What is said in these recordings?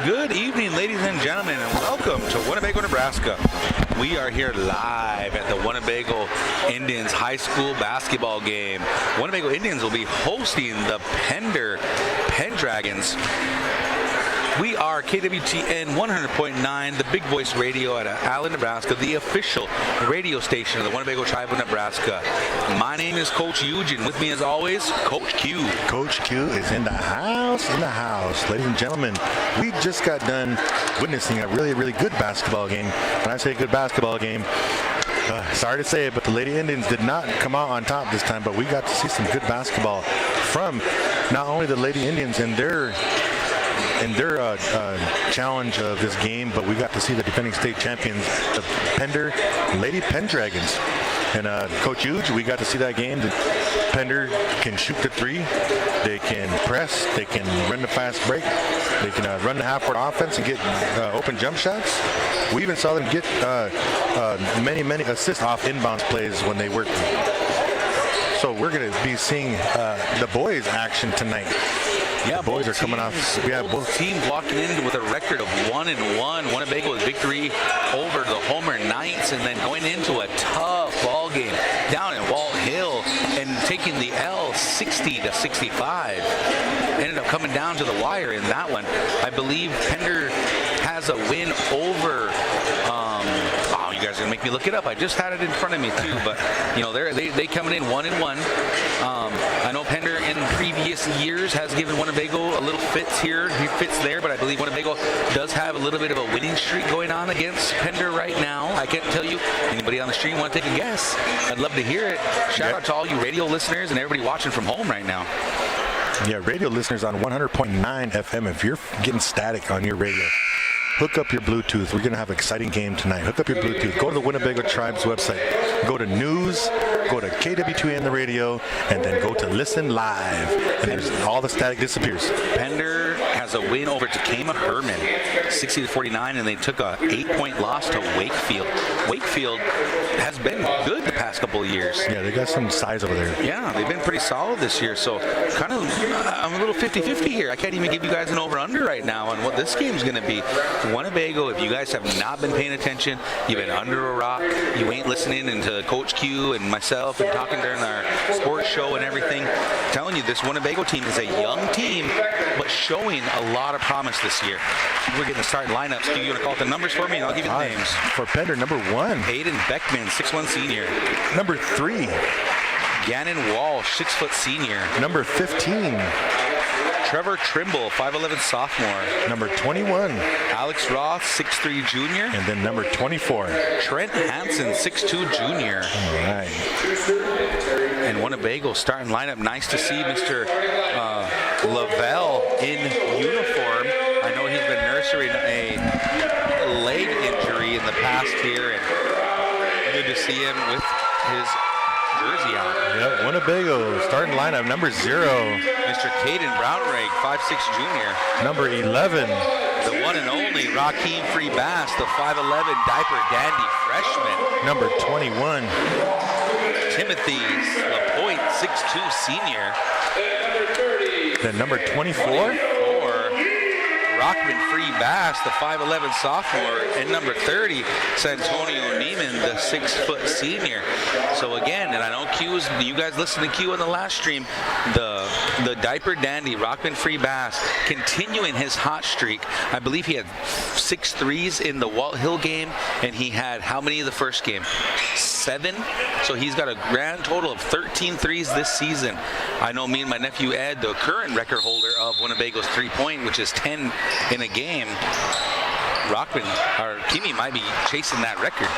Good evening, ladies and gentlemen, and welcome to Winnebago, Nebraska. We are here live at the Winnebago Indians High School basketball game. Winnebago Indians will be hosting the Pender Pendragons. We are KWTN 100.9, the Big Voice Radio out of Allen, Nebraska, the official radio station of the Winnebago Tribe of Nebraska. My name is Coach Huge, and with me as always, Coach Q. Coach Q is in the house, Ladies and gentlemen, we just got done witnessing a really good basketball game. When I say good basketball game, sorry to say it, but the Lady Indians did not come out on top this time, but we got to see some good basketball from not only the Lady Indians in their challenge of this game, but we got to see the defending state champions, the Pender Lady Pendragons. And Coach Huge, we got to see that game. The Pender can shoot the three, they can press, they can run the fast break, they can run the half-court offense and get open jump shots. We even saw them get many assists off inbounds plays when they worked. So we're going to be seeing the boys' action tonight. Yeah, the boys are coming off. Yeah, both teams walking in with a record of 1-1. Winnebago with victory over the Homer Knights, and then going into a tough ball game down in Walt Hill and taking the L 60-65. Ended up coming down to the wire in that one. I believe Pender has a win over. You guys are gonna make me look it up. I just had it in front of me too, but you know they coming in 1-1. I know Pender in previous years has given Winnebago a little fits here, he fits there, but I believe Winnebago does have a little bit of a winning streak going on against Pender right now. I can't tell you. Anybody on the stream want to take a guess? I'd love to hear it. Shout out to all you radio listeners and everybody watching from home right now. Yeah, radio listeners on 100.9 FM. If you're getting static on your radio, hook up your Bluetooth. We're going to have an exciting game tonight. Hook up your Bluetooth. Go to the Winnebago Tribe's website. Go to news, go to KW2N the radio, and then go to listen live. And there's all the static disappears. Pender has a win over Takema Herman, 60-49, and they took a 8-point loss to Wakefield. Wakefield has been good the past couple of years. Yeah, they got some size over there. Yeah, they've been pretty solid this year. So kind of, I'm a little 50-50 here. I can't even give you guys an over-under right now on what this game's going to be. Winnebago, if you guys have not been paying attention, you've been under a rock, you ain't listening to Coach Q and myself and talking during our sports show and everything. I'm telling you, this Winnebago team is a young team, but showing a lot of promise this year. We're getting the starting lineups. Q, you want to call out the numbers for me, and I'll give you the names. For Pender, number 1. Aiden Beckman, 6'1" senior. Number 3. Gannon Walsh, 6' senior. Number 15. Trevor Trimble, 5'11" sophomore. Number 21. Alex Roth, 6'3" junior. And then number 24. Trent Hansen, 6'2" junior. All right. And Winnebago starting lineup. Nice to see Mr. Lavelle in uniform. I know he's been nursing a leg injury in the past here, and good to see him with his jersey on. Yep, Winnebago starting lineup, number 0. Mr. Caden Brownrigg, 5'6" junior. Number 11. The one and only Raheem Freebass, the 5'11" diaper dandy freshman. Number 21. Timothy LaPointe, 6'2" senior. Then number 24. Rockman Freebass, the 5'11" sophomore, and number 30, Santonio Neiman, the 6' senior. So again, and I know you guys listened to Q on the last stream, the diaper dandy, Rockman Freebass, continuing his hot streak. I believe he had 6 threes in the Walt Hill game, and he had how many in the first game? 7. So he's got a grand total of 13 threes this season. I know me and my nephew Ed, the current record holder of Winnebago's 3-point, which is 10 in a game. Rockman, or Kimi, might be chasing that record.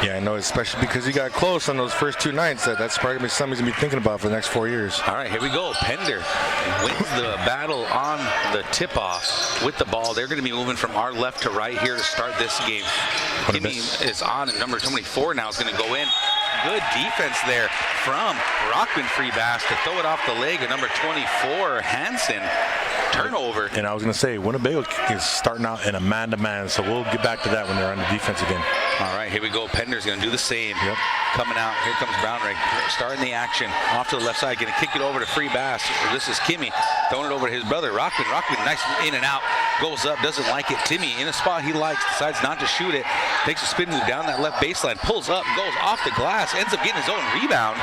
Yeah, I know, especially because he got close on those first 2 nights. That's probably going to be something he's going to be thinking about for the next 4 years. All right, here we go. Pender wins the battle on the tip-off with the ball. They're going to be moving from our left to right here to start this game. Kimi is on, and number 24 now is going to go in. Good defense there from Rockman Freebass to throw it off the leg of number 24, Hansen. Turnover. And I was going to say, Winnebago is starting out in a man-to-man, so we'll get back to that when they're on the defense again. All right, here we go. Pender's going to do the same. Yep. Coming out. Here comes Brownrigg. Starting the action. Off to the left side. Going to kick it over to Free Bass. This is Kimmy. Throwing it over to his brother, Rockman. Rockman, nice in and out. Goes up. Doesn't like it. Timmy in a spot he likes. Decides not to shoot it. Takes a spin move down that left baseline. Pulls up. Goes off the glass. Ends up getting his own rebound.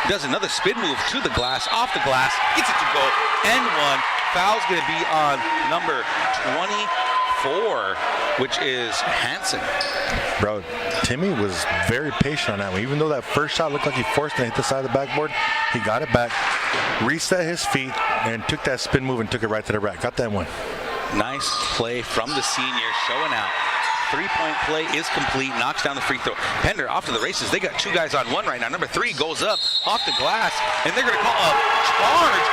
Does another spin move to the glass. Off the glass. Gets it to go. And one. Foul's going to be on number 24, which is Hansen. Bro, Timmy was very patient on that one. Even though that first shot looked like he forced it to hit the side of the backboard, he got it back, reset his feet, and took that spin move and took it right to the rack. Got that one. Nice play from the senior, showing out. Three-point play is complete. Knocks down the free throw. Pender off to the races. They got two guys on one right now. Number 3 goes up off the glass, and they're going to call a charge.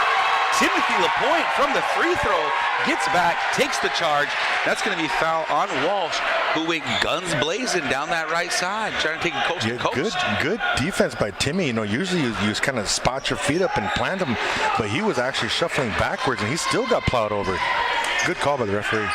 Timothy LaPointe from the free throw gets back, takes the charge. That's going to be foul on Walsh, who went guns blazing down that right side, trying to take it coast to coast. Good defense by Timmy. You know, usually you just kind of spot your feet up and plant them, but he was actually shuffling backwards, and he still got plowed over. Good call by the referee.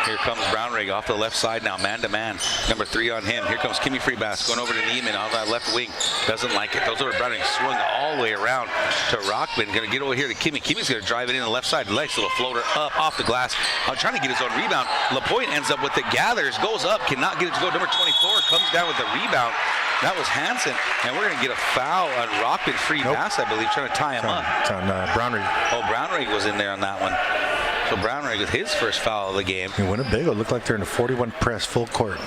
Here comes Brownrigg off the left side now, man-to-man. Number 3 on him. Here comes Kimmy Freebass going over to Neiman on that left wing. Doesn't like it. Goes over to Brownrigg, swung all the way around to Rockman. Going to get over here to Kimmy. Kimmy's going to drive it in the left side. Nice little floater up off the glass. Trying to get his own rebound. LaPointe ends up with it. Gathers, goes up, cannot get it to go. Number 24 comes down with the rebound. That was Hansen, and we're going to get a foul on Rockman Freebass, I believe, trying to tie him up. It's on Brownrigg. Oh, Brownrigg was in there on that one. So Brownrigg with his first foul of the game. And Winnebago looked like they're in a 41 press full court.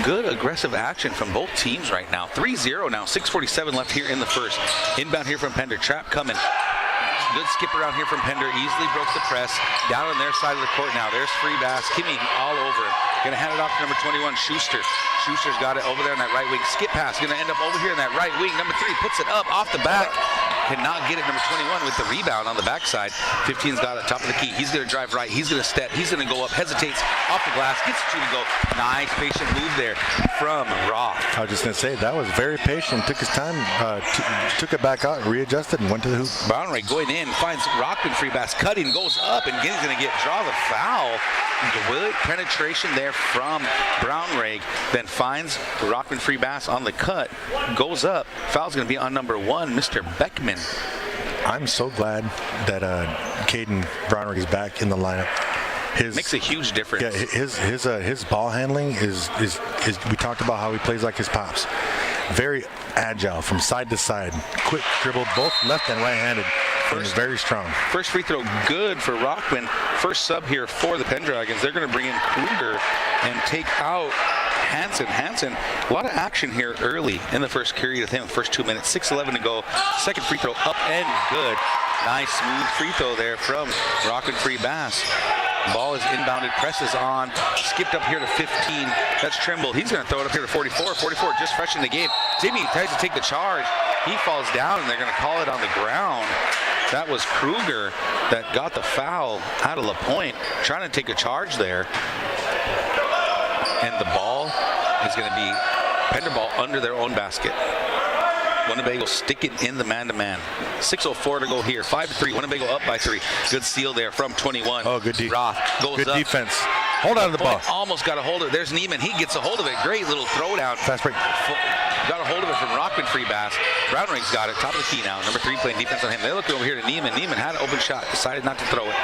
Good aggressive action from both teams right now. 3-0 now, 6:47 left here in the first. Inbound here from Pender. Trap coming. Good skip around here from Pender. Easily broke the press. Down on their side of the court now. There's Freebass. Kimmy all over him. Going to hand it off to number 21, Schuster. Schuster's got it over there on that right wing. Skip pass. Going to end up over here in that right wing. Number 3 puts it up off the back. Cannot get it. Number 21 with the rebound on the backside. 15's got it top of the key. He's going to drive right. He's going to step. He's going to go up. Hesitates off the glass. Gets it to go. Nice patient move there from Roth. I was just going to say, that was very patient. Took his time. Took it back out, readjusted, and went to the hoop. Brownrigg going in. Finds Rockman Freebass. Cutting. Goes up. And he's going to draw the foul. Good penetration there from Brownrigg. Then finds Rockman Freebass on the cut. Goes up. Foul's going to be on number 1, Mr. Beckman. I'm so glad that Caden Brownrigg is back in the lineup. Makes a huge difference. Yeah, his ball handling is we talked about how he plays like his pops. Very agile from side to side. Quick dribble, both left and right-handed. Very strong. First free throw good for Rockman. First sub here for the Pendragons. They're going to bring in Kruger and take out Hansen, a lot of action here early in the first period with him. First 2 minutes, 6:11 to go. Second free throw up and good. Nice smooth free throw there from Rockman Freebass. Ball is inbounded, presses on, skipped up here to 15. That's Trimble. He's going to throw it up here to 44. 44 just fresh in the game. Timmy tries to take the charge. He falls down, and they're going to call it on the ground. That was Kruger that got the foul out of LaPointe, trying to take a charge there. And the ball is going to be Pender ball under their own basket. Winnebago sticking in the man-to-man. 6:04 to go here. 5-3. Winnebago up by 3. Good steal there from 21. Oh, good defense. Roth goes good up. defense. Hold on to the ball. Almost got a hold of it. There's Neiman. He gets a hold of it. Great little throwdown. Fast break. Got a hold of it from Rockman Freebass. Brownrigg's got it. Top of the key now. Number 3 playing defense on him. They're looking over here to Neiman. Neiman had an open shot. Decided not to throw it.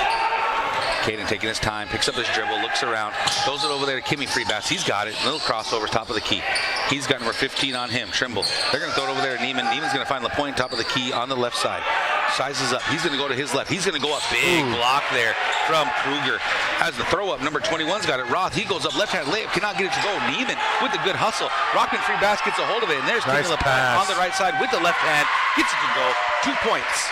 Caden taking his time, picks up his dribble, looks around, throws it over there to Kimmy Freebass. He's got it. Little crossover, top of the key. He's got number 15 on him, Trimble. They're going to throw it over there to Neiman. Neiman's going to find LaPointe, top of the key on the left side. Sizes up. He's going to go to his left. He's going to go up. Big block there from Kruger. As the throw up, number 21's got it. Roth, he goes up left-hand layup, cannot get it to go. Neiman with the good hustle. Rockman Freebass gets a hold of it, and there's nice Kimmy LaPointe on the right side with the left hand. Gets it to go. 2 points.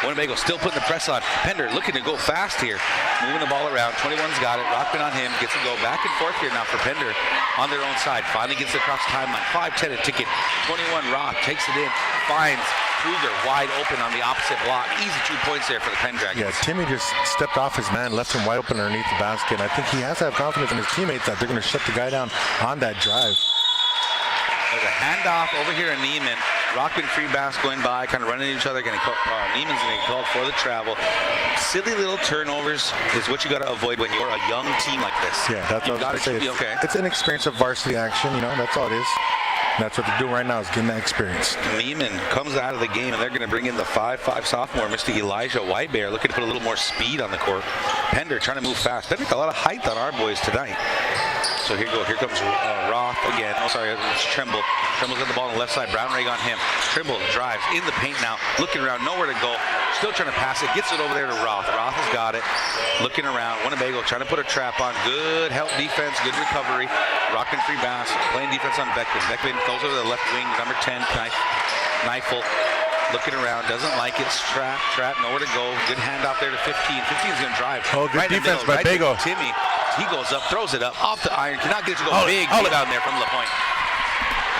Winnebago still putting the press on. Pender looking to go fast here. Moving the ball around. 21's got it. Rockman on him. Gets it go back and forth here now for Pender on their own side. Finally gets it across the timeline. 5-10 a ticket. 21 Roth takes it in. Finds Kruger wide open on the opposite block. Easy 2 points there for the Pendragons. Yeah, Timmy just stepped off his man, left him wide open underneath the basket. I think he has to have confidence in his teammates that they're going to shut the guy down on that drive. There's a handoff over here in Neiman. Rockman free pass going by, kind of running into each other. Neiman's going to get called for the travel. Silly little turnovers is what you got to avoid when you're a young team like this. Yeah, that's what I was going to say. Okay. It's an experience of varsity action, that's all it is. That's what they're doing right now, is getting that experience. Neiman comes out of the game, and they're going to bring in the 5'5" sophomore, Mr. Elijah Whitebear, looking to put a little more speed on the court. Pender trying to move fast. Pender got a lot of height on our boys tonight. So here comes Roth again. Oh, sorry, it's Trimble. Trimble's got the ball on the left side. Brownrigg on him. Trimble drives in the paint now, looking around, nowhere to go. Still trying to pass it. Gets it over there to Roth. Roth has got it. Looking around. Winnebago trying to put a trap on. Good help defense. Good recovery. Rocking free bounce. Playing defense on Beckman. Beckman goes over to the left wing. Number 10, Kneifel. Looking around, doesn't like it. Trap, nowhere to go. Good handoff there to 15. 15's going to drive. Oh, good defense by Bago. Timmy, he goes up, throws it up, off the iron. Cannot get it to go. Big rebound there from LaPointe.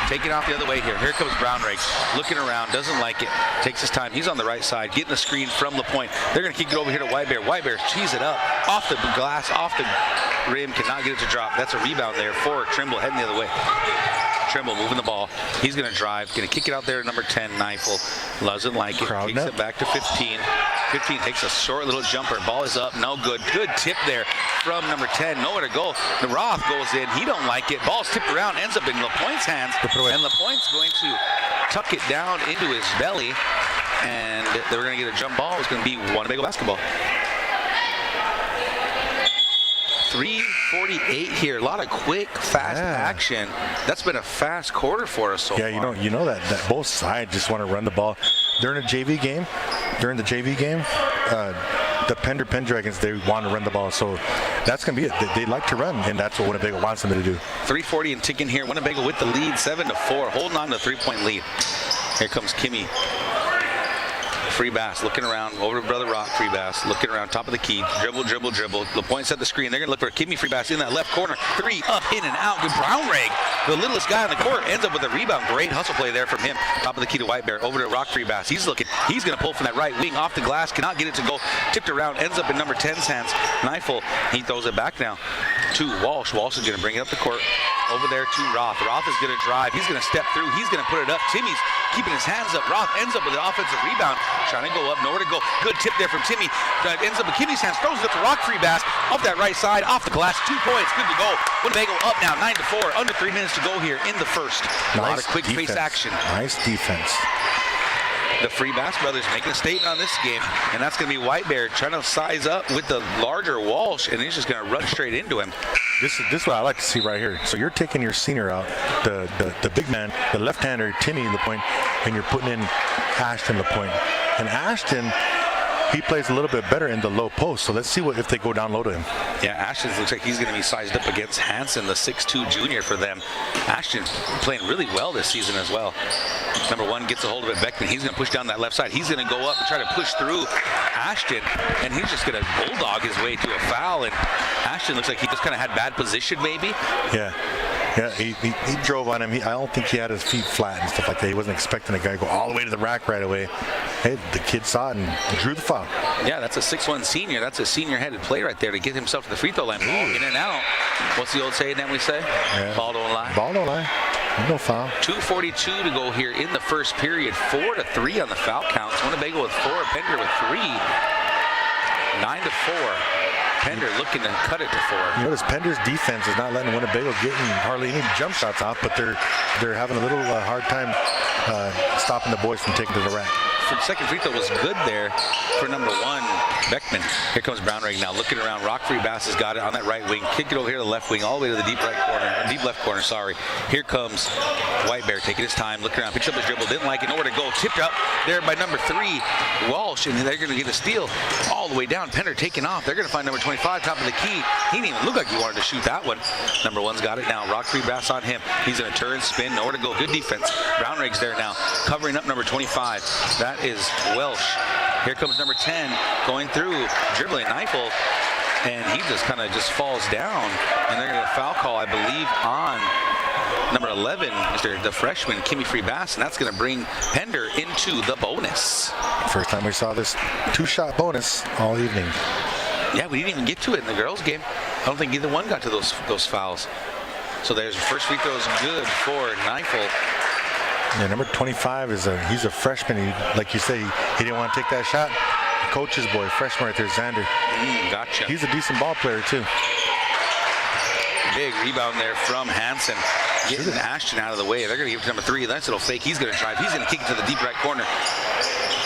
Taking off the other way here. Here comes Brownrigg. Looking around, doesn't like it. Takes his time. He's on the right side, getting the screen from LaPointe. They're going to kick it over here to Whitebear. Whitebear cheese it up. Off the glass, off the rim. Cannot get it to drop. That's a rebound there for Trimble, heading the other way. Trimble moving the ball. He's going to drive. Going to kick it out there to number 10, Kneifel. Doesn't like it. Kicks it back to 15. 15 takes a short little jumper. Ball is up. No good. Good tip there from number 10. Nowhere to go. The Roth goes in. He don't like it. Ball's tipped around. Ends up in LaPointe's hands. And LaPointe's going to tuck it down into his belly. And they're going to get a jump ball. It's going to be Winnebago basketball. 3:48 here. A lot of quick, fast action. That's been a fast quarter for us so far. Yeah, you know that both sides just want to run the ball. During the JV game, the Pender Pendragons, they want to run the ball. So that's going to be it. They like to run, and that's what Winnebago wants them to do. 3:40 and ticking here. Winnebago with the lead, 7-4, holding on to a 3-point lead. Here comes Kimmy. Free Bass looking around over to Brother Rock. Free Bass looking around top of the key. Dribble. LaPointe set the screen. They're going to look for Kimmy Free Bass in that left corner. 3 up, in and out. Good Brownrigg, the littlest guy on the court, ends up with a rebound. Great hustle play there from him. Top of the key to Whitebear. Over to Rock Free Bass. He's looking. He's going to pull from that right wing off the glass. Cannot get it to go. Tipped around. Ends up in number 10's hands. Kneifel. He throws it back now to Walsh. Walsh is going to bring it up the court. Over there to Roth. Roth is going to drive. He's going to step through. He's going to put it up. Timmy's keeping his hands up. Roth ends up with an offensive rebound. Trying to go up. Nowhere to go. Good tip there from Timmy. Ends up with Kimmy's hands. Throws it up to Rock Free Bass. Off that right side. Off the glass. 2 points. Good to go. Winnebago up now. 9-4. Under 3 minutes to go here in the first. A lot of quick pace action. Nice defense. The Free Bass brothers making a statement on this game, and that's going to be Whitebear trying to size up with the larger Walsh, and he's just going to run straight into him. This is what I like to see right here. So you're taking your senior out, the big man, the left-hander, Timmy LaPointe, and you're putting in Ashton LaPointe. And Ashton, he plays a little bit better in the low post, so let's see if they go down low to him. Yeah, Ashton looks like he's going to be sized up against Hansen, the 6'2 junior for them. Ashton playing really well this season as well. Number 1 gets a hold of it, Beckman. He's going to push down that left side. He's going to go up and try to push through Ashton, and he's just going to bulldog his way to a foul. And Ashton looks like he just kind of had bad position maybe. Yeah, he drove on him. I don't think he had his feet flat and stuff like that. He wasn't expecting a guy to go all the way to the rack right away. Hey, the kid saw it and drew the foul. Yeah, that's a 6'1 senior. That's a senior-headed play right there to get himself to the free throw line. Ball in and out. What's the old saying that we say? Yeah. Ball don't lie. Ball don't lie. No foul. 2:42 to go here in the first period. 4-3 on the foul counts. Winnebago with 4. Pender with 3. 9-4. Pender looking to cut it to 4. You notice Pender's defense is not letting Winnebago getting hardly any jump shots off, but they're having a little hard time stopping the boys from taking to the rack. The second free throw was good there for number 1, Beckman. Here comes Brownrigg now looking around. Rock Free Bass has got it on that right wing. Kick it over here to the left wing, all the way to the deep left corner. Sorry. Here comes Whitebear taking his time, looking around, picks up his dribble, didn't like it, nowhere to go. Tipped up there by number 3, Walsh, and they're going to get a steal all the way down. Pender taking off. They're going to find number 25, top of the key. He didn't even look like he wanted to shoot that one. Number 1's got it now. Rock Free Bass on him. He's going to turn, spin, nowhere to go. Good defense. Brownrigg's there now, covering up number 25. That is Welsh. Here comes number 10 going through, dribbling Kneifel, and he just kind of falls down, and they're going to get a foul call, I believe, on number 11, the freshman, Kimmy Free Bass, and that's going to bring Pender into the bonus. First time we saw this 2-shot bonus all evening. Yeah, we didn't even get to it in the girls' game. I don't think either one got to those fouls. So there's the first free throw is good for Kneifel. Yeah, number 25 he's a freshman. Like you say, he didn't want to take that shot. Coach's boy, freshman right there, Xander. Gotcha. He's a decent ball player too. Big rebound there from Hansen. Getting Ashton out of the way. They're going to give it to number 3. Nice little fake. He's going to drive. He's going to kick it to the deep right corner.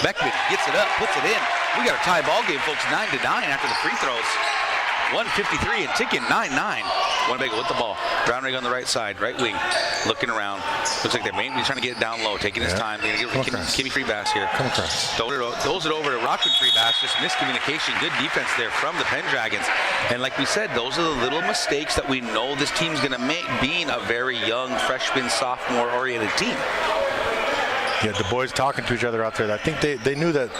Beckman gets it up, puts it in. We got a tie ball game, folks. 9-9 after the free throws. 1:53 and ticking. 9-9. Winnebago with the ball. Brownrigg on the right side, right wing, looking around. Looks like they're mainly trying to get it down low, taking his time. They're going to give Kimmy Freebass here. Come across. Throws it over to Rockwood Freebass. Just miscommunication. Good defense there from the Pendragons. And like we said, those are the little mistakes that we know this team's going to make, being a very young freshman, sophomore-oriented team. Yeah, the boys talking to each other out there. I think they knew that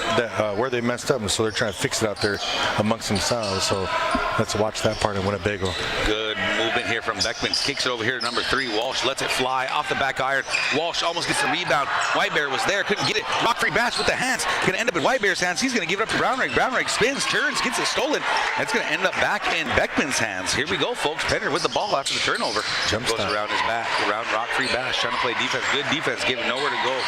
where they messed up, and so they're trying to fix it out there amongst themselves. So let's watch that part in Winnebago. Good movement here from Beckman. Kicks it over here to number 3. Walsh lets it fly off the back iron. Walsh almost gets the rebound. Whitebear was there, couldn't get it. Rockfree Bass with the hands. Going to end up in Whitebear's hands. He's going to give it up to Brownrigg. Brownrigg spins, turns, gets it stolen. It's going to end up back in Beckman's hands. Here we go, folks. Pender with the ball after the turnover. Goes around his back, around Rockfree Bass, trying to play defense. Good defense, giving nowhere to go.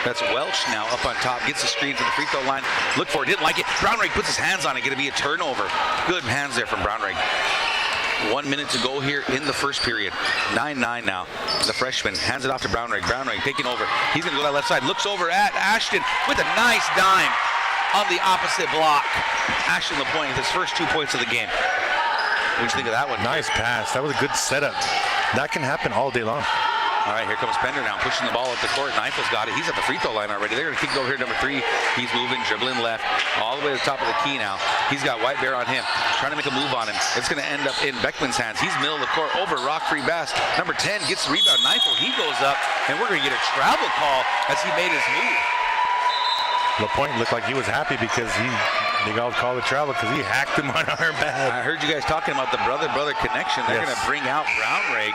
That's Welch now up on top. Gets the screen from the free throw line. Look for it. Didn't like it. Brownrigg puts his hands on it. Going to be a turnover. Good hands there from Brownrigg. 1 minute to go here in the first period. 9-9 now. The freshman hands it off to Brownrigg. Brownrigg taking over. He's going to go that left side. Looks over at Ashton with a nice dime on the opposite block. Ashton LaPointe with his first 2 points of the game. What do you think of that one? Nice pass. That was a good setup. That can happen all day long. All right, here comes Pender now, pushing the ball up the court. Neifel's got it. He's at the free throw line already. They're going to kick it over here, number 3. He's moving, dribbling left, all the way to the top of the key now. He's got Whitebear on him, trying to make a move on him. It's going to end up in Beckman's hands. He's middle of the court over Rockfree Bass. Number 10 gets the rebound. Neifel, he goes up, and we're going to get a travel call as he made his move. LaPointe looked like he was happy because they all called the travel because he hacked him on our bad. I heard you guys talking about the brother-brother connection. They're going to bring out Brownrigg,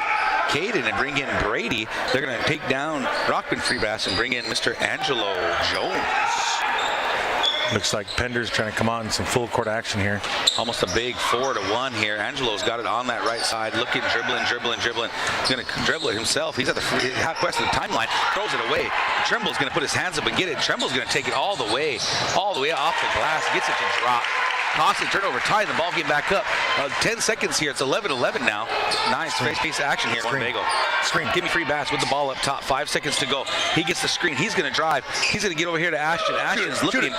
Caden, and bring in Brady. They're going to take down Rockman Freebass and bring in Mr. Angelo Jones. Looks like Pender's trying to come on in some full court action here. Almost a big 4-1 here. Angelo's got it on that right side, looking, dribbling. He's going to dribble it himself. He's at the half west of the timeline, throws it away. Tremble's going to put his hands up and get it. Tremble's going to take it all the way off the glass, gets it to drop. Constant turnover, tying the ball game back up. 10 seconds here. It's 11-11 now. Nice piece of action here. Winnebago. Screen. Kimmy Freebass with the ball up top. 5 seconds to go. He gets the screen. He's going to drive. He's going to get over here to Ashton. Ashton's looking.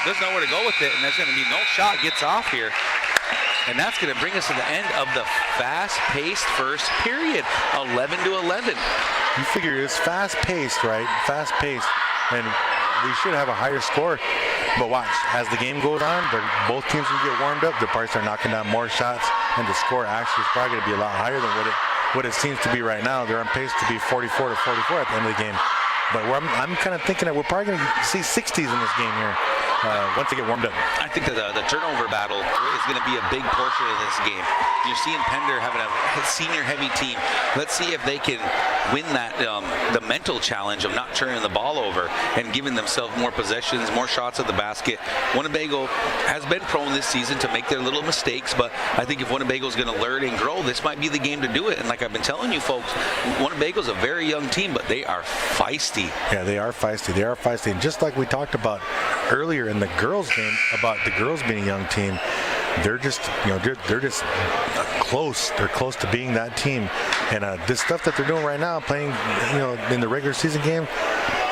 Doesn't know where to go with it, and there's going to be no shot. Gets off here. And that's going to bring us to the end of the fast-paced first period. 11-11. You figure it's fast-paced, right? Fast-paced. And we should have a higher score. But watch, as the game goes on, both teams will get warmed up. They'll probably start knocking down more shots, and the score actually is probably going to be a lot higher than what it seems to be right now. They're on pace to be 44-44 at the end of the game. But I'm kind of thinking that we're probably going to see 60s in this game here once they get warmed up. I think that the turnover battle is going to be a big portion of this game. You're seeing Pender having a senior-heavy team. Let's see if they can win that the mental challenge of not turning the ball over and giving themselves more possessions, more shots at the basket. Winnebago has been prone this season to make their little mistakes, but I think if Winnebago is going to learn and grow, this might be the game to do it. And like I've been telling you folks, Winnebago's a very young team, but they are feisty. Yeah, they are feisty. And just like we talked about earlier in the girls game about the girls being a young team, they're just close. They're close to being that team. And this stuff that they're doing right now, playing in the regular season game,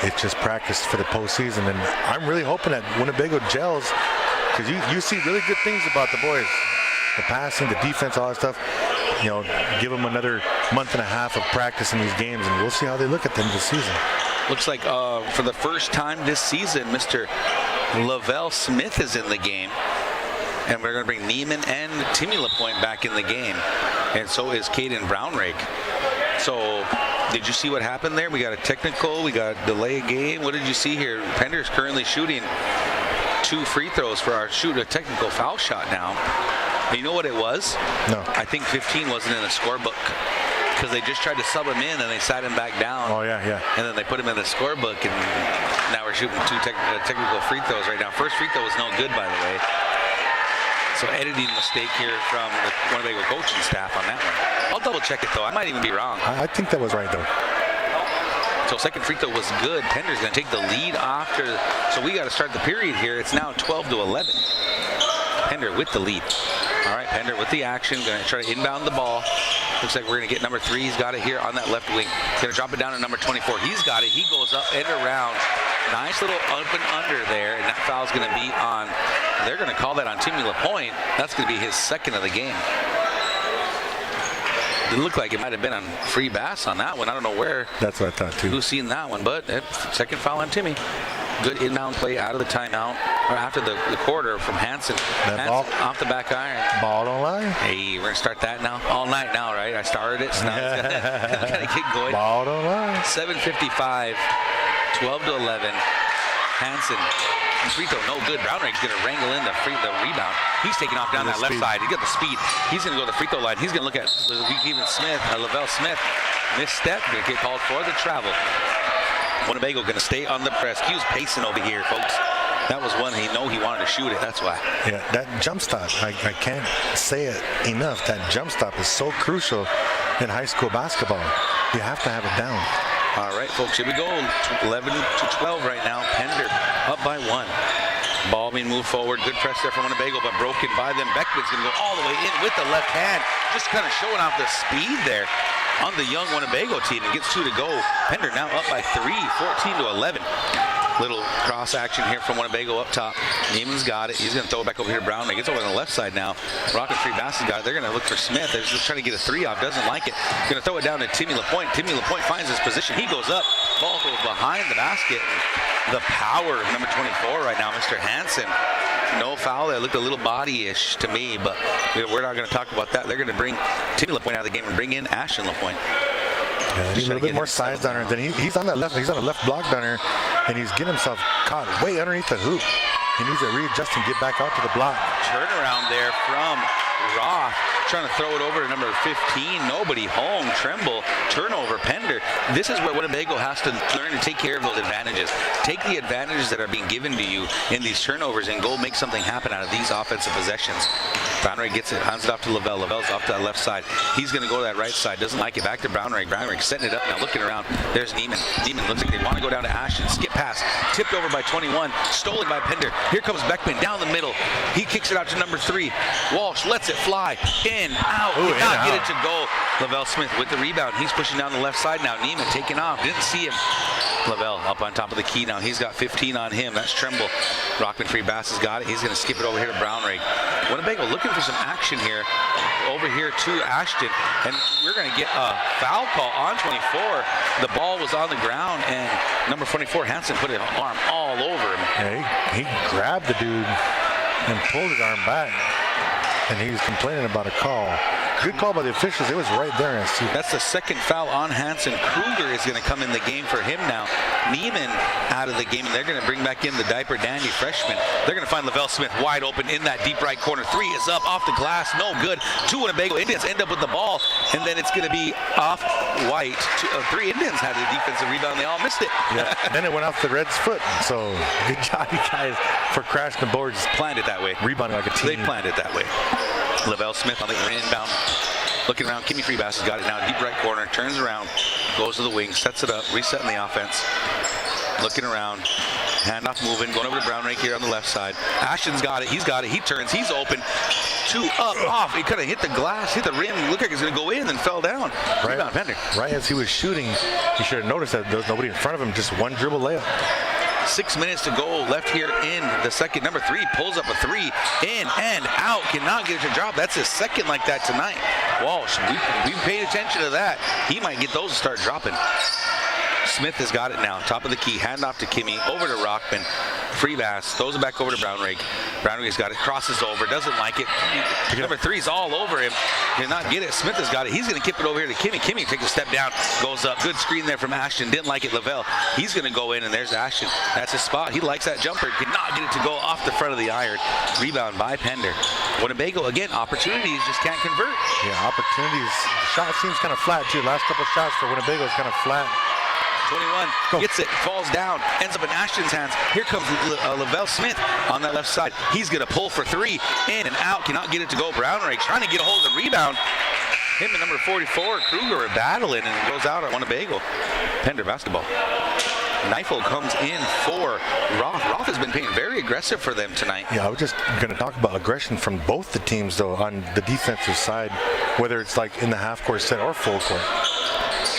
it's just practice for the postseason. And I'm really hoping that Winnebago gels, because you see really good things about the boys, the passing, the defense, all that stuff. Give them another month and a half of practice in these games, and we'll see how they look at them this season. Looks like for the first time this season, Mr. Lavelle Smith is in the game. And we're going to bring Neiman and Timmy LaPointe back in the game. And so is Caden Brownrigg. So did you see what happened there? We got a technical, we got a delay of game. What did you see here? Pender's currently shooting 2 free throws for our a technical foul shot now. And you know what it was? No. I think 15 wasn't in the scorebook, because they just tried to sub him in and they sat him back down. Oh, yeah. And then they put him in the scorebook, and now we're shooting 2 technical free throws right now. First free throw was no good, by the way. So editing mistake here from the Winnebago coaching staff on that one. I'll double check it though. I might even be wrong. I think that was right though. throw. Second free throw was good. Pender's going to take the lead after. So we got to start the period here. It's now 12-11. Pender with the lead. All right, Pender with the action. Going to try to inbound the ball. Looks like we're going to get number 3. He's got it here on that left wing. Going to drop it down to number 24. He's got it. He goes up and around. Nice little up and under there, and that foul's going to be on. They're going to call that on Timmy LaPointe. That's going to be his second of the game. It looked like it might have been on free bass on that one. I don't know where. That's what I thought too. Who's seen that one? But second foul on Timmy. Good inbound play out of the timeout, or after the quarter from Hansen. Ball off the back iron. Ball don't lie. Hey, we're going to start that now. All night now, right? I started it, so now it's going to get going. Ball don't lie. 7:55, 12-11. Hansen. Free throw, no good. Brownrake's going to wrangle in the rebound. He's taking off down that left side. He got the speed. He's going to go to the free throw line. He's going to look at Lavelle Smith. Misstep. Going to get called for the travel. Winnebago going to stay on the press. He was pacing over here, folks. That was one he wanted to shoot it. That's why. Yeah, that jump stop, I can't say it enough. That jump stop is so crucial in high school basketball. You have to have it down. All right, folks, here we go. 11-12 right now. Pender up by 1. Ball being moved forward. Good press there from Winnebago, but broken by them. Beckman's going to go all the way in with the left hand. Just kind of showing off the speed there on the young Winnebago team. And gets 2 to go. Pender now up by 3, 14-11. Little cross action here from Winnebago up top. Neiman's got it. He's going to throw it back over here to Brown. He gets over on the left side now. Rocket free basket got it. They're going to look for Smith. They're just trying to get a 3 off. Doesn't like it. Going to throw it down to Timmy LaPointe. Timmy LaPointe finds his position. He goes up. Ball goes behind the basket. The power of number 24 right now, Mr. Hansen. No foul there. Looked a little body-ish to me, but we're not going to talk about that. They're going to bring Timmy LaPointe out of the game and bring in Ashton LaPointe. Yeah, he's a little bit more size on her than he's on that left. He's on the left block down her, and he's getting himself caught way underneath the hoop. He needs to readjust and get back out to the block. Turnaround there from Roth, trying to throw it over to number 15. Nobody home. Tremble. Turnover. Pender. This is where Winnebago has to learn to take care of those advantages. Take the advantages that are being given to you in these turnovers and go make something happen out of these offensive possessions. Brownrake gets it, hands it off to Lavelle. Lavelle's off to that left side. He's going to go to that right side. Doesn't like it. Back to Brownrake. Brownrake setting it up now, looking around. There's Neiman. Neiman looks like they want to go down to Ashton. Skip pass. Tipped over by 21. Stolen by Pender. Here comes Beckman down the middle. He kicks it out to number 3. Walsh lets it fly. In, out. Did not get it to go. Lavelle Smith with the rebound. He's pushing down the left side now. Neiman taking off. Didn't see him. Lavelle up on top of the key now. He's got 15 on him. That's Tremble. Rockman Free Bass has got it. He's going to skip it over here to Brownrake. Winnebago looking for some action here. Over here to Ashton. And we're going to get a foul call on 24. The ball was on the ground, and number 24, Hansen, put his arm all over him. Yeah, he grabbed the dude and pulled his arm back. And he was complaining about a call. Good call by the officials. It was right there. That's the second foul on Hansen. Kruger is going to come in the game for him now. Neiman out of the game, and they're going to bring back in the diaper dandy freshman. They're going to find Lavelle Smith wide open in that deep right corner. 3 is up, off the glass, no good. 2 Winnebago Indians end up with the ball, and then it's going to be off White. 3 Indians had the defensive rebound. They all missed it. Yeah. And then it went off the Reds' foot. So good job, you guys, for crashing the boards. Planned it that way. Rebounding like a team. They planned it that way. Lavelle Smith on the inbound. Looking around, Kimmy Freebass has got it now, deep right corner, turns around, goes to the wing, sets it up, resetting the offense. Looking around, handoff moving, going over to Brownrake here on the left side. Ashton's got it, he turns, he's open. 2 up, off, he kind of hit the glass, hit the rim, looked like he's going to go in and fell down. Rebound, Pender. Right as he was shooting, he should have noticed that there was nobody in front of him, just one dribble layup. 6 minutes to go left here in the second. Number 3 pulls up a 3, in and out, cannot get it to drop. That's his second like that tonight. Walsh, we paid attention to that. He might get those to start dropping. Smith has got it now, top of the key, hand off to Kimmy, over to Rockman. Free Bass, throws it back over to Brownrake. Brownrake's got it, crosses over, doesn't like it. Number 3's all over him, did not get it. Smith has got it, he's going to kip it over here to Kimmy. Kimmy takes a step down, goes up, good screen there from Ashton, didn't like it. Lavelle, he's going to go in, and there's Ashton. That's his spot, he likes that jumper, cannot get it to go off the front of the iron. Rebound by Pender. Winnebago, again, opportunities, just can't convert. Yeah, opportunities. The shot seems kind of flat, too. Last couple shots for Winnebago is kind of flat. 21 gets it, falls down, ends up in Ashton's hands. Here comes Lavelle Smith on that left side. He's going to pull for 3, in and out, cannot get it to go. Brownrake trying to get a hold of the rebound. Him and number 44, Kruger, are battling, and it goes out on Winnebago. Pender basketball. Neifel comes in for Roth. Roth has been being very aggressive for them tonight. Yeah, I was just going to talk about aggression from both the teams, though, on the defensive side, whether it's like in the half-court set or full court.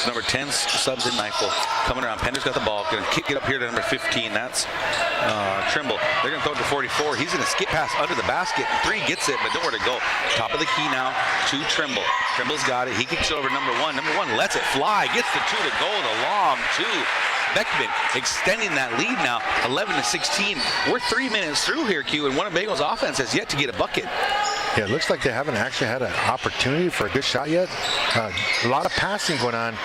Number 10 subs in Neifel. Coming around. Pender's got the ball. Going to kick it up here to number 15. That's Trimble. They're going to throw it to 44. He's going to skip pass under the basket. 3 gets it, but nowhere to go. Top of the key now to Trimble. Trimble's got it. He kicks it over to number 1. Number 1 lets it fly. Gets the 2 to go. The long 2. Beckman extending that lead now, 11-16. We're 3 minutes through here, Q, and Winnebago's offense has yet to get a bucket. Yeah, it looks like they haven't actually had an opportunity for a good shot yet. A lot of passing going on.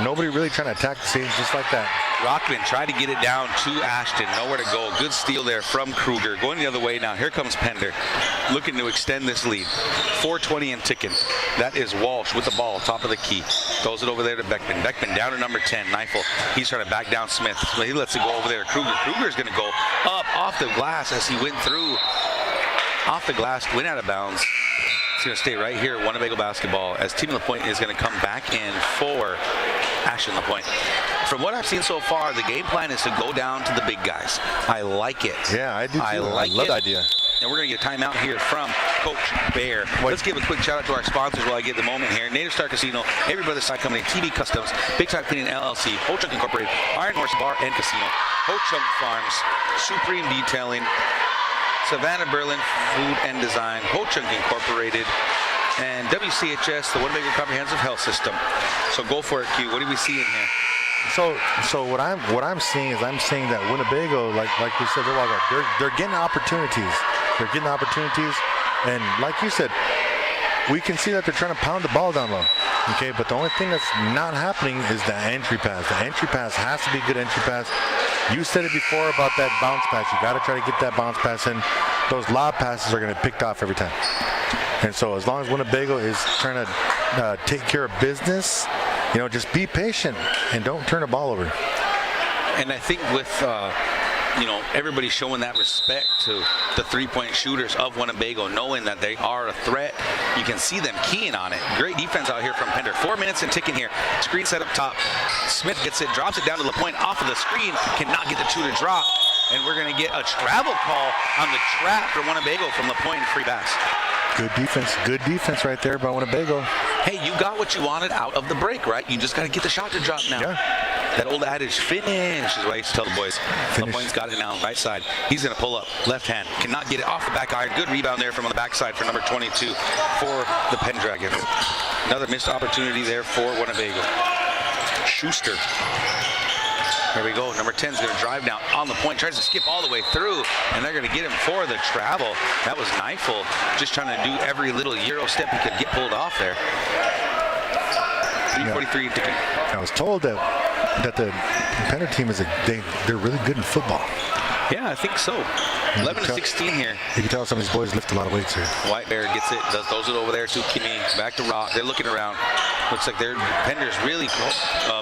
Nobody really trying to attack the seams just like that. Rockman tried to get it down to Ashton. Nowhere to go. Good steal there from Kruger. Going the other way now. Here comes Pender. Looking to extend this lead. 4:20 and ticking. That is Walsh with the ball. Top of the key. Throws it over there to Beckman. Beckman down to number 10. Neifel. He's trying to back down Smith. He lets it go over there to Kruger. Kruger's going to go up off the glass as he went through. Off the glass. Went out of bounds. It's going to stay right here at Winnebago basketball as Team LaPointe is going to come back in for Ashton LaPointe. From what I've seen so far, the game plan is to go down to the big guys. I like it. Yeah, I do too. I love the idea. And we're going to get a timeout here from Coach Bear. Let's give a quick shout out to our sponsors while I get the moment here. Native Star Casino, Every Brother Side Company, TV Customs, Big Time Cleaning LLC, Ho Chunk Incorporated, Iron Horse Bar and Casino, Ho Chunk Farms, Supreme Detailing, Savannah Berlin Food and Design, Ho Chunk Incorporated, and WCHS, the Winnebago Comprehensive Health System. So go for it, Q. What do we see in here? So what I'm seeing is I'm seeing that Winnebago, like we said a while ago, they're getting opportunities. They're getting opportunities, and like you said, we can see that they're trying to pound the ball down low. Okay, but the only thing that's not happening is the entry pass. The entry pass has to be a good entry pass. You said it before about that bounce pass. You got to try to get that bounce pass in. Those lob passes are going to be picked off every time. And so as long as Winnebago is trying to take care of business, just be patient and don't turn the ball over. And I think with everybody showing that respect to the three-point shooters of Winnebago, knowing that they are a threat, you can see them keying on it. Great defense out here from Pender. 4 minutes and ticking here. Screen set up top. Smith gets it, drops it down to LaPointe off of the screen, cannot get the 2 to drop. And we're going to get a travel call on the trap for Winnebago from LaPointe and free pass. Good defense right there by Winnebago. Hey, you got what you wanted out of the break, right? You just got to get the shot to drop now. Yeah. That old adage, finish, is what I used to tell the boys. LaPointe's got it now, right side. He's going to pull up, left hand. Cannot get it off the back iron. Good rebound there from on the backside for number 22 for the Pendragons. Another missed opportunity there for Winnebago. Schuster. There we go. Number 10 is going to drive down on the point. Tries to skip all the way through, and they're going to get him for the travel. That was Neifel just trying to do every little Euro step he could get pulled off there. 3:43 ticking. I was told that the Pender team they're really good in football. Yeah, I think so. 11-16 here. You can tell some of these boys lift a lot of weights here. White Bear gets it, throws it over there to Kimmy, back to Rock. They're looking around. Looks like Pender's really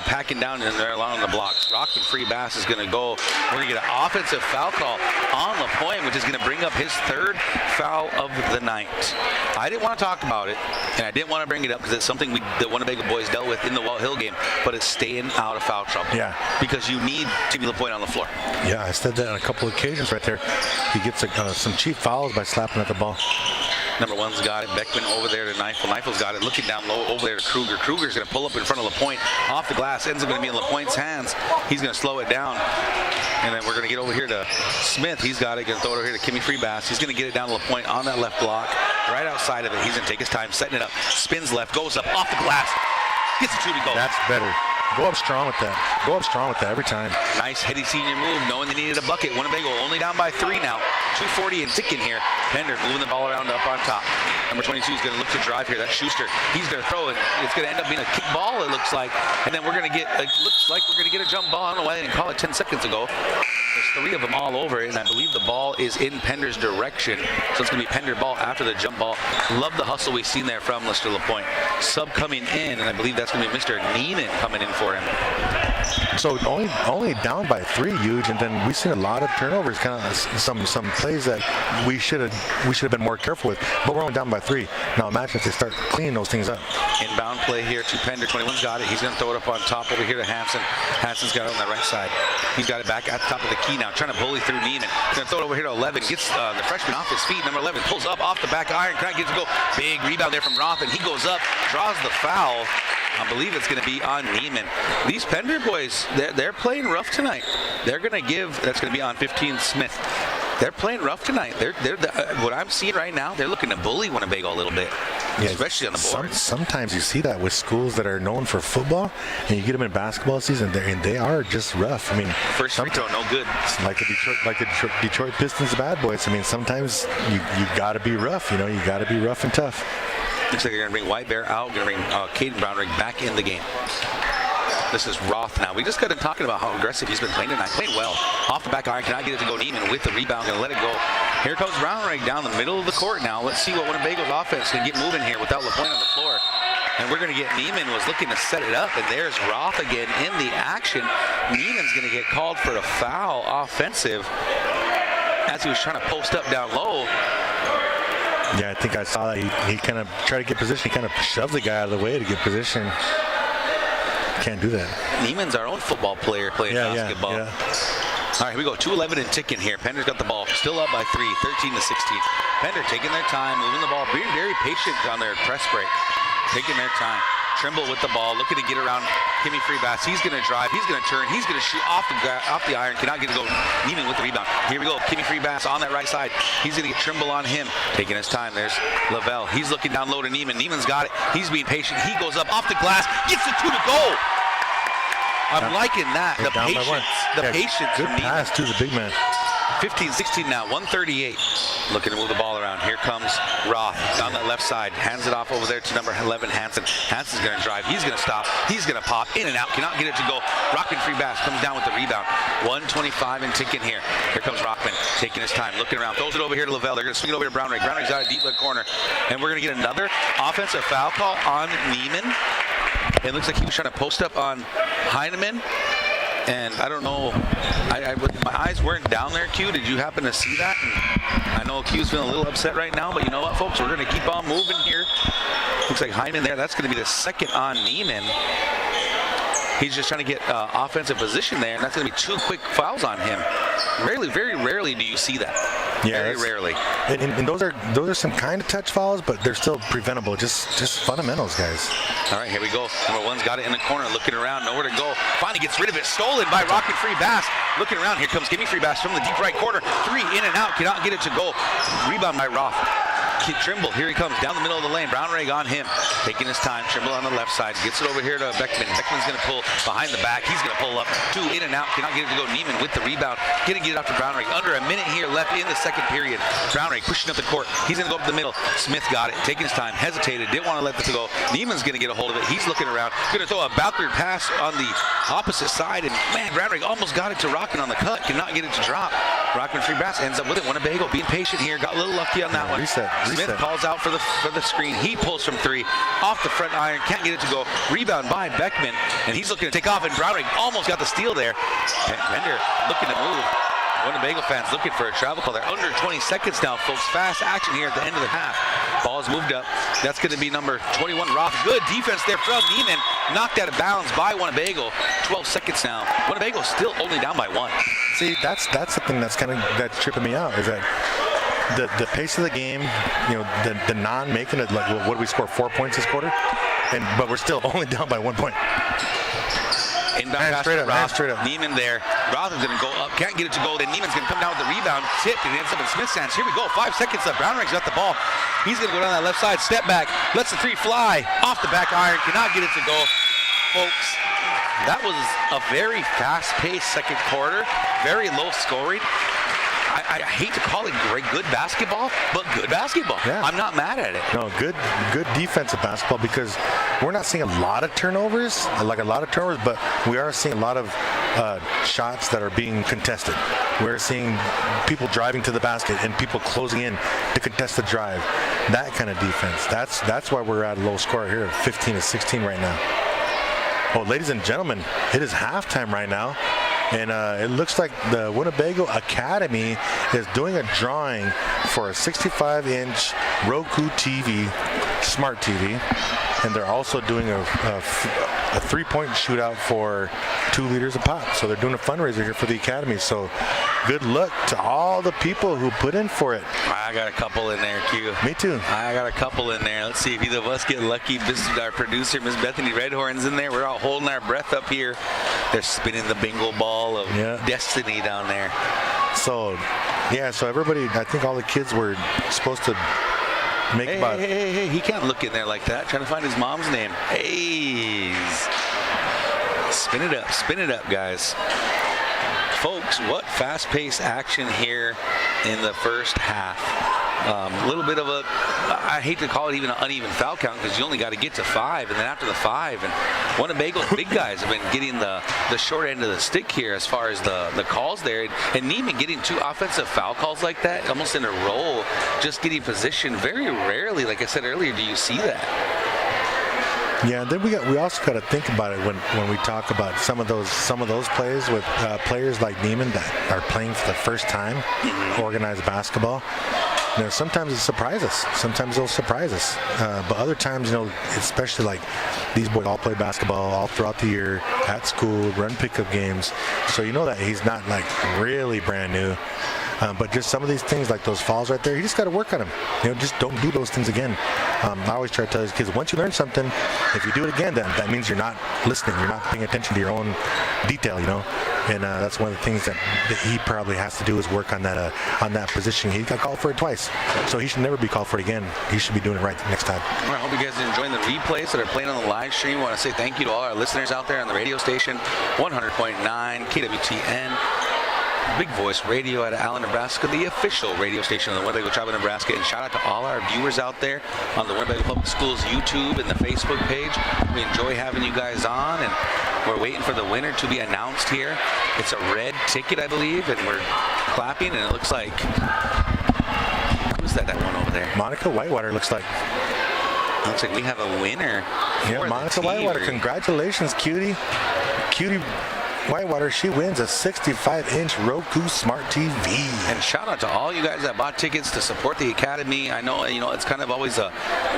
packing down and they're along the blocks. Rock and free pass is going to go. We're going to get an offensive foul call on LaPointe, which is going to bring up his 3rd foul of the night. I didn't want to talk about it, and I didn't want to bring it up because it's something the Winnebago boys dealt with in the Walt Hill game, but it's staying out of foul trouble. Yeah. Because you need Timmy LaPointe on the floor. Yeah, I said that on a couple of occasions right there. He gets some cheap fouls by slapping at the ball. Number 1's got it. Beckman over there to Neifel. Neifel's got it. Looking down low over there to Kruger. Kruger's going to pull up in front of LaPointe. Off the glass. Ends up going to be in LaPointe's hands. He's going to slow it down. And then we're going to get over here to Smith. He's got it. Going to throw it over here to Kimmy Freebass. He's going to get it down to LaPointe on that left block. Right outside of it. He's going to take his time setting it up. Spins left. Goes up. Off the glass. Gets the 2 to go. That's better. Go up strong with that. Go up strong with that every time. Nice heady senior move, knowing they needed a bucket. Winnebago only down by 3 now. 2:40 and ticking here. Pender moving the ball around up on top. Number 22 is going to look to drive here. That's Schuster. He's going to throw it. It's going to end up being a kick ball, it looks like. And then we're going to get, looks like we're going to get a jump ball. I don't know why they didn't call it 10 seconds ago. There's 3 of them all over it, and I believe the ball is in Pender's direction. So it's going to be Pender ball after the jump ball. Love the hustle we've seen there from Mr. LaPointe. Sub coming in, and I believe that's going to be Mr. Neiman coming in for him. So only down by 3, huge, and then we've seen a lot of turnovers, kind of some plays that we should have been more careful with, but we're only down by 3. Now imagine if they start cleaning those things up. Inbound play here to Pender. 21's got it. He's going to throw it up on top over here to Hansen. Hansen's got it on the right side. He's got it back at the top of the key now, trying to bully through Neiman. He's going to throw it over here to 11. Gets the freshman off his feet. Number 11 pulls up off the back iron. Trying to get to go. Big rebound there from Roth, and he goes up, draws the foul. I believe it's going to be on Neiman. These Pender boys, they're playing rough tonight. They're going to give, that's going to be on 15 Smith. They're playing rough tonight. What I'm seeing right now, they're looking to bully Winnebago a little bit, especially on the boards. Sometimes you see that with schools that are known for football, and you get them in basketball season, and they are just rough. I mean, first free throw, no good. Like the Detroit Pistons bad boys. I mean, sometimes you got to be rough. You got to be rough and tough. Looks like they're going to bring White Bear out. Going to bring Caden Brownring back in the game. This is Roth now. We just got him talking about how aggressive he's been playing tonight. Playing well. Off the back iron. Cannot get it to go. Neiman with the rebound. Going to let it go. Here comes Brownring down the middle of the court now. Let's see what Winnebago's offense can get moving here without LaPointe on the floor. And we're going to get Neiman was looking to set it up. And there's Roth again in the action. Neiman's going to get called for a foul offensive as he was trying to post up down low. Yeah, I think I saw that. He kind of tried to get position. He kind of shoved the guy out of the way to get position. Can't do that. Neiman's our own football player playing basketball. Yeah. All right, here we go. 2:11 and ticking here. Pender's got the ball. Still up by 3, 13-16. Pender taking their time, moving the ball, being very patient on their press break. Taking their time. Trimble with the ball, looking to get around Kimmy Freebass. He's going to drive. He's going to turn. He's going to shoot off the iron. Cannot get to go. Neiman with the rebound. Here we go. Kimmy Freebass on that right side. He's going to get Trimble on him. Taking his time. There's Lavelle. He's looking down low to Neiman. Neiman's got it. He's being patient. He goes up off the glass. Gets the 2 to go. I'm liking that. The patience. The patience. Good pass to the big man. 15-16 now, 138. Looking to move the ball around. Here comes Roth on the left side. Hands it off over there to number 11, Hansen. Hansen's going to drive. He's going to stop. He's going to pop in and out. Cannot get it to go. Rockman Freebass comes down with the rebound. 125 and ticking here. Here comes Rockman taking his time, looking around. Throws it over here to Lavelle. They're going to swing it over to Brownring. Brownring's out of deep left corner. And we're going to get another offensive foul call on Neiman. It looks like he was trying to post up on Heineman. And I don't know, my eyes weren't down there, Q. Did you happen to see that? And I know Q's feeling a little upset right now, but you know what, folks? We're going to keep on moving here. Looks like Hyman there. That's going to be the second on Neiman. He's just trying to get offensive position there, and that's going to be 2 quick fouls on him. Very rarely do you see that. Yeah, very rarely. And those are some kind of touch fouls, but they're still preventable. Just fundamentals, guys. All right, here we go. Number 1's got it in the corner, looking around, nowhere to go. Finally gets rid of it. Stolen by Rocket Freebass. Looking around, here comes Kimmy Freebass from the deep right corner. 3 in and out, cannot get it to go. Rebound by Roth. Trimble, here he comes, down the middle of the lane. Brownring on him, taking his time. Trimble on the left side, gets it over here to Beckman. Beckman's going to pull behind the back. He's going to pull up. 2 in and out, cannot get it to go. Neiman with the rebound, going to get it off to Brownring. Under a minute here left in the second period. Brownring pushing up the court. He's going to go up the middle. Smith got it, taking his time, hesitated, didn't want to let this go. Neiman's going to get a hold of it. He's looking around, going to throw a backward pass on the opposite side, and man, Brownring almost got it to Rockman on the cut, cannot get it to drop. Rockman Freebass ends up with it. Winnebago being patient here, got a little lucky on that one. Reset. Smith calls out for the screen. He pulls from 3 off the front iron, can't get it to go. Rebound by Beckman, and he's looking to take off, and Brownring almost got the steal there. And Pender looking to move. Winnebago fans looking for a travel call. They're under 20 seconds now, folks. Fast action here at the end of the half. Ball's moved up. That's going to be number 21, Roth. Good defense there from Neiman. Knocked out of bounds by Winnebago. 12 seconds now. Winnebago still only down by 1. See, that's the thing that's tripping me out, is that the pace of the game, the non-making it, like, what did we score, 4 points this quarter? But we're still only down by 1 point. Inbound pass to Roth. Straight up. Neiman there. Roth is going to go up. Can't get it to go. Then Neiman's going to come down with the rebound. Tipped, and it ends up in Smith's hands. Here we go. 5 seconds left. Brownring's got the ball. He's going to go down that left side. Step back. Lets the 3 fly. Off the back iron. Cannot get it to go. Folks, that was a very fast-paced second quarter. Very low scoring. I hate to call it good basketball, but good basketball. Yeah. I'm not mad at it. No, good defensive basketball, because we're not seeing a lot of turnovers, but we are seeing a lot of shots that are being contested. We're seeing people driving to the basket and people closing in to contest the drive. That kind of defense. That's why we're at a low score here, 15-16 right now. Well, ladies and gentlemen, it is halftime right now. And it looks like the Winnebago Academy is doing a drawing for a 65-inch Roku TV, smart TV. And they're also doing a three-point shootout for 2 liters of pop. So they're doing a fundraiser here for the Academy. So good luck to all the people who put in for it. I got a couple in there, Q. Me too. I got a couple in there. Let's see if either of us get lucky. Our producer, Miss Bethany Redhorn's in there. We're all holding our breath up here. They're spinning the bingo ball of destiny down there. So, yeah, so everybody, I think all the kids were supposed to make about... Hey, he can't look in there like that. Trying to find his mom's name. Hey. Spin it up, guys. Folks, what fast-paced action here in the first half. A little bit of a, I hate to call it even an uneven foul count because you only got to get to 5, and then after the 5, and Winnebago's big guys have been getting the short end of the stick here as far as the calls there. And Neiman getting 2 offensive foul calls like that, almost in a row, just getting position. Very rarely, like I said earlier, do you see that. Yeah, then we also got to think about it when we talk about some of those plays with players like Neiman that are playing for the first time organized basketball. You know, sometimes it surprises us. Sometimes they'll surprise us. But other times, you know, especially like these boys all play basketball all throughout the year at school, run pickup games. So you know that he's not like really brand new. But just some of these things like those falls right there, you just got to work on them. You know, just don't do those things again. I always try to tell these kids, once you learn something, if you do it again, then that means you're not listening. You're not paying attention to your own detail, you know. And that's one of the things that he probably has to do is work on that position. He got called for it twice, so he should never be called for it again. He should be doing it right the next time. All right, I hope you guys are enjoying the replays that are playing on the live stream. I want to say thank you to all our listeners out there on the radio station, 100.9 KWTN. Big Voice Radio out of Allen, Nebraska, the official radio station of the Winnebago Tribe of Nebraska. And shout out to all our viewers out there on the Winnebago Public Schools YouTube and the Facebook page. We enjoy having you guys on, and we're waiting for the winner to be announced here. It's a red ticket, I believe, and we're clapping, and it looks like, who's that one over there? Monica Whitewater, looks like. Looks like we have a winner. Yeah, Monica Whitewater. Congratulations, cutie. Cutie Whitewater, she wins a 65-inch Roku Smart TV. And shout out to all you guys that bought tickets to support the Academy. I know, you know, it's kind of always a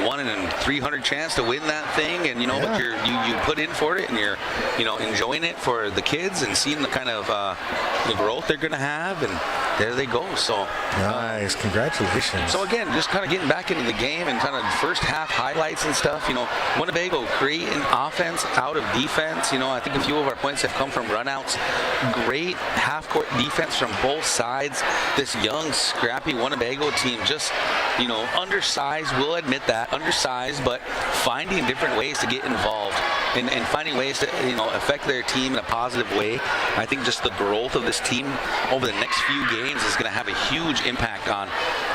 1 in 300 chance to win that thing, and you know, but you put in for it, and you're, you know, enjoying it for the kids and seeing the kind of the growth they're going to have, and there they go. So nice, congratulations. So again, just kind of getting back into the game and kind of first half highlights and stuff. You know, Winnebago creating offense out of defense. You know, I think a few of our points have come from runouts. Great half-court defense from both sides. This young, scrappy Winnebago team, just, you know, undersized. We'll admit that, undersized, but finding different ways to get involved and finding ways to, you know, affect their team in a positive way. I think just the growth of this team over the next few games is going to have a huge impact on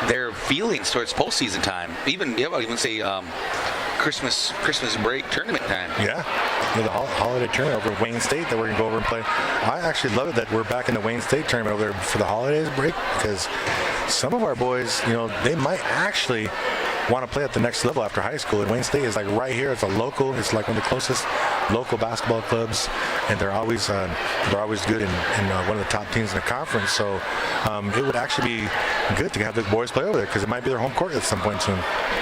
their feelings towards postseason time. Even, I would even say Christmas break tournament time. Yeah, the holiday tournament over Wayne State that we're going to go over and play. I actually love it that we're back in the Wayne State tournament over there for the holidays break, because some of our boys, you know, they might actually want to play at the next level after high school. And Wayne State is like right here. It's a local. It's like one of the closest local basketball clubs, and they're always good and one of the top teams in the conference. So it would actually be good to have the boys play over there, because it might be their home court at some point soon.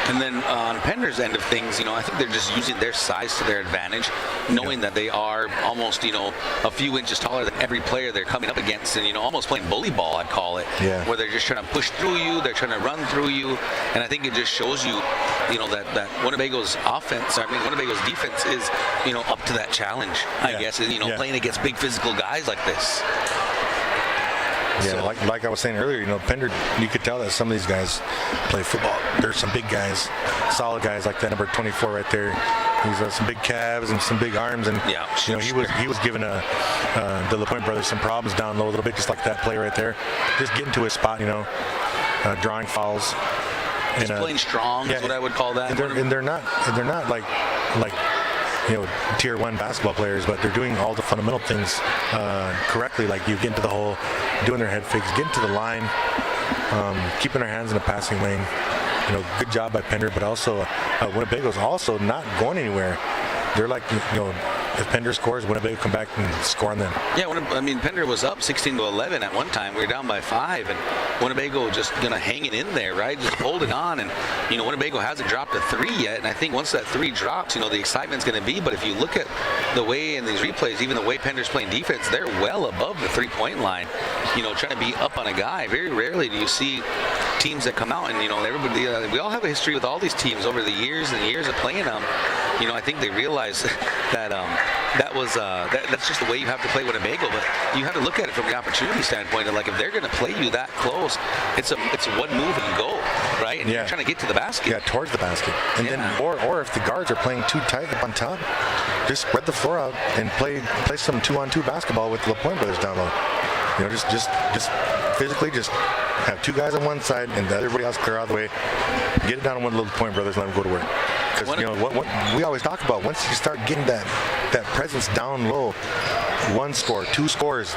And then on Pender's end of things, you know, I think they're just using their size to their advantage, knowing that they are almost, you know, a few inches taller than every player they're coming up against, and, you know, almost playing bully ball, I'd call it, where they're just trying to push through you, they're trying to run through you, and I think it just shows you, you know, that Winnebago's offense, Winnebago's defense is, you know, up to that challenge, I guess, and, you know, playing against big physical guys like this. Yeah, So, like I was saying earlier, you know, Pender, you could tell that some of these guys play football. There's some big guys, solid guys like that number 24 right there. He's got some big calves and some big arms, and you know, he was giving the LaPointe brothers some problems down low a little bit, just like that play right there. Just getting to his spot, you know, drawing fouls. Just playing strong is what I would call that. And they're not like you know, tier 1 basketball players, but they're doing all the fundamental things correctly, like you get into the hole, doing their head fakes, getting to the line, keeping their hands in the passing lane. You know, good job by Pender, but also Winnebago's also not going anywhere. They're like, you know, if Pender scores, Winnebago come back and score on them. Yeah, I mean, Pender was up 16-11 at one time. We were down by 5, and Winnebago just going to hang it in there, right? Just holding on, and, Winnebago hasn't dropped a 3 yet, and I think once that 3 drops, the excitement's going to be, but if you look at the way in these replays, even the way Pender's playing defense, they're well above the 3-point line, trying to be up on a guy. Very rarely do you see teams that come out, and, everybody, we all have a history with all these teams over the years and years of playing them. I think they realize that that's just the way you have to play Winnebago, but you have to look at it from the opportunity standpoint. And like, if they're going to play you that close, it's a one move and go, right? And you're trying to get to the basket. Yeah, towards the basket. And then, or if the guards are playing too tight up on top, just spread the floor out and play some 2-on-2 basketball with the LaPointe brothers down low. Just physically, just have 2 guys on one side and everybody else clear out of the way. Get it down on one of the LaPointe brothers and let them go to work. Because what we always talk about, once you start getting that presence down low, 1 score, 2 scores,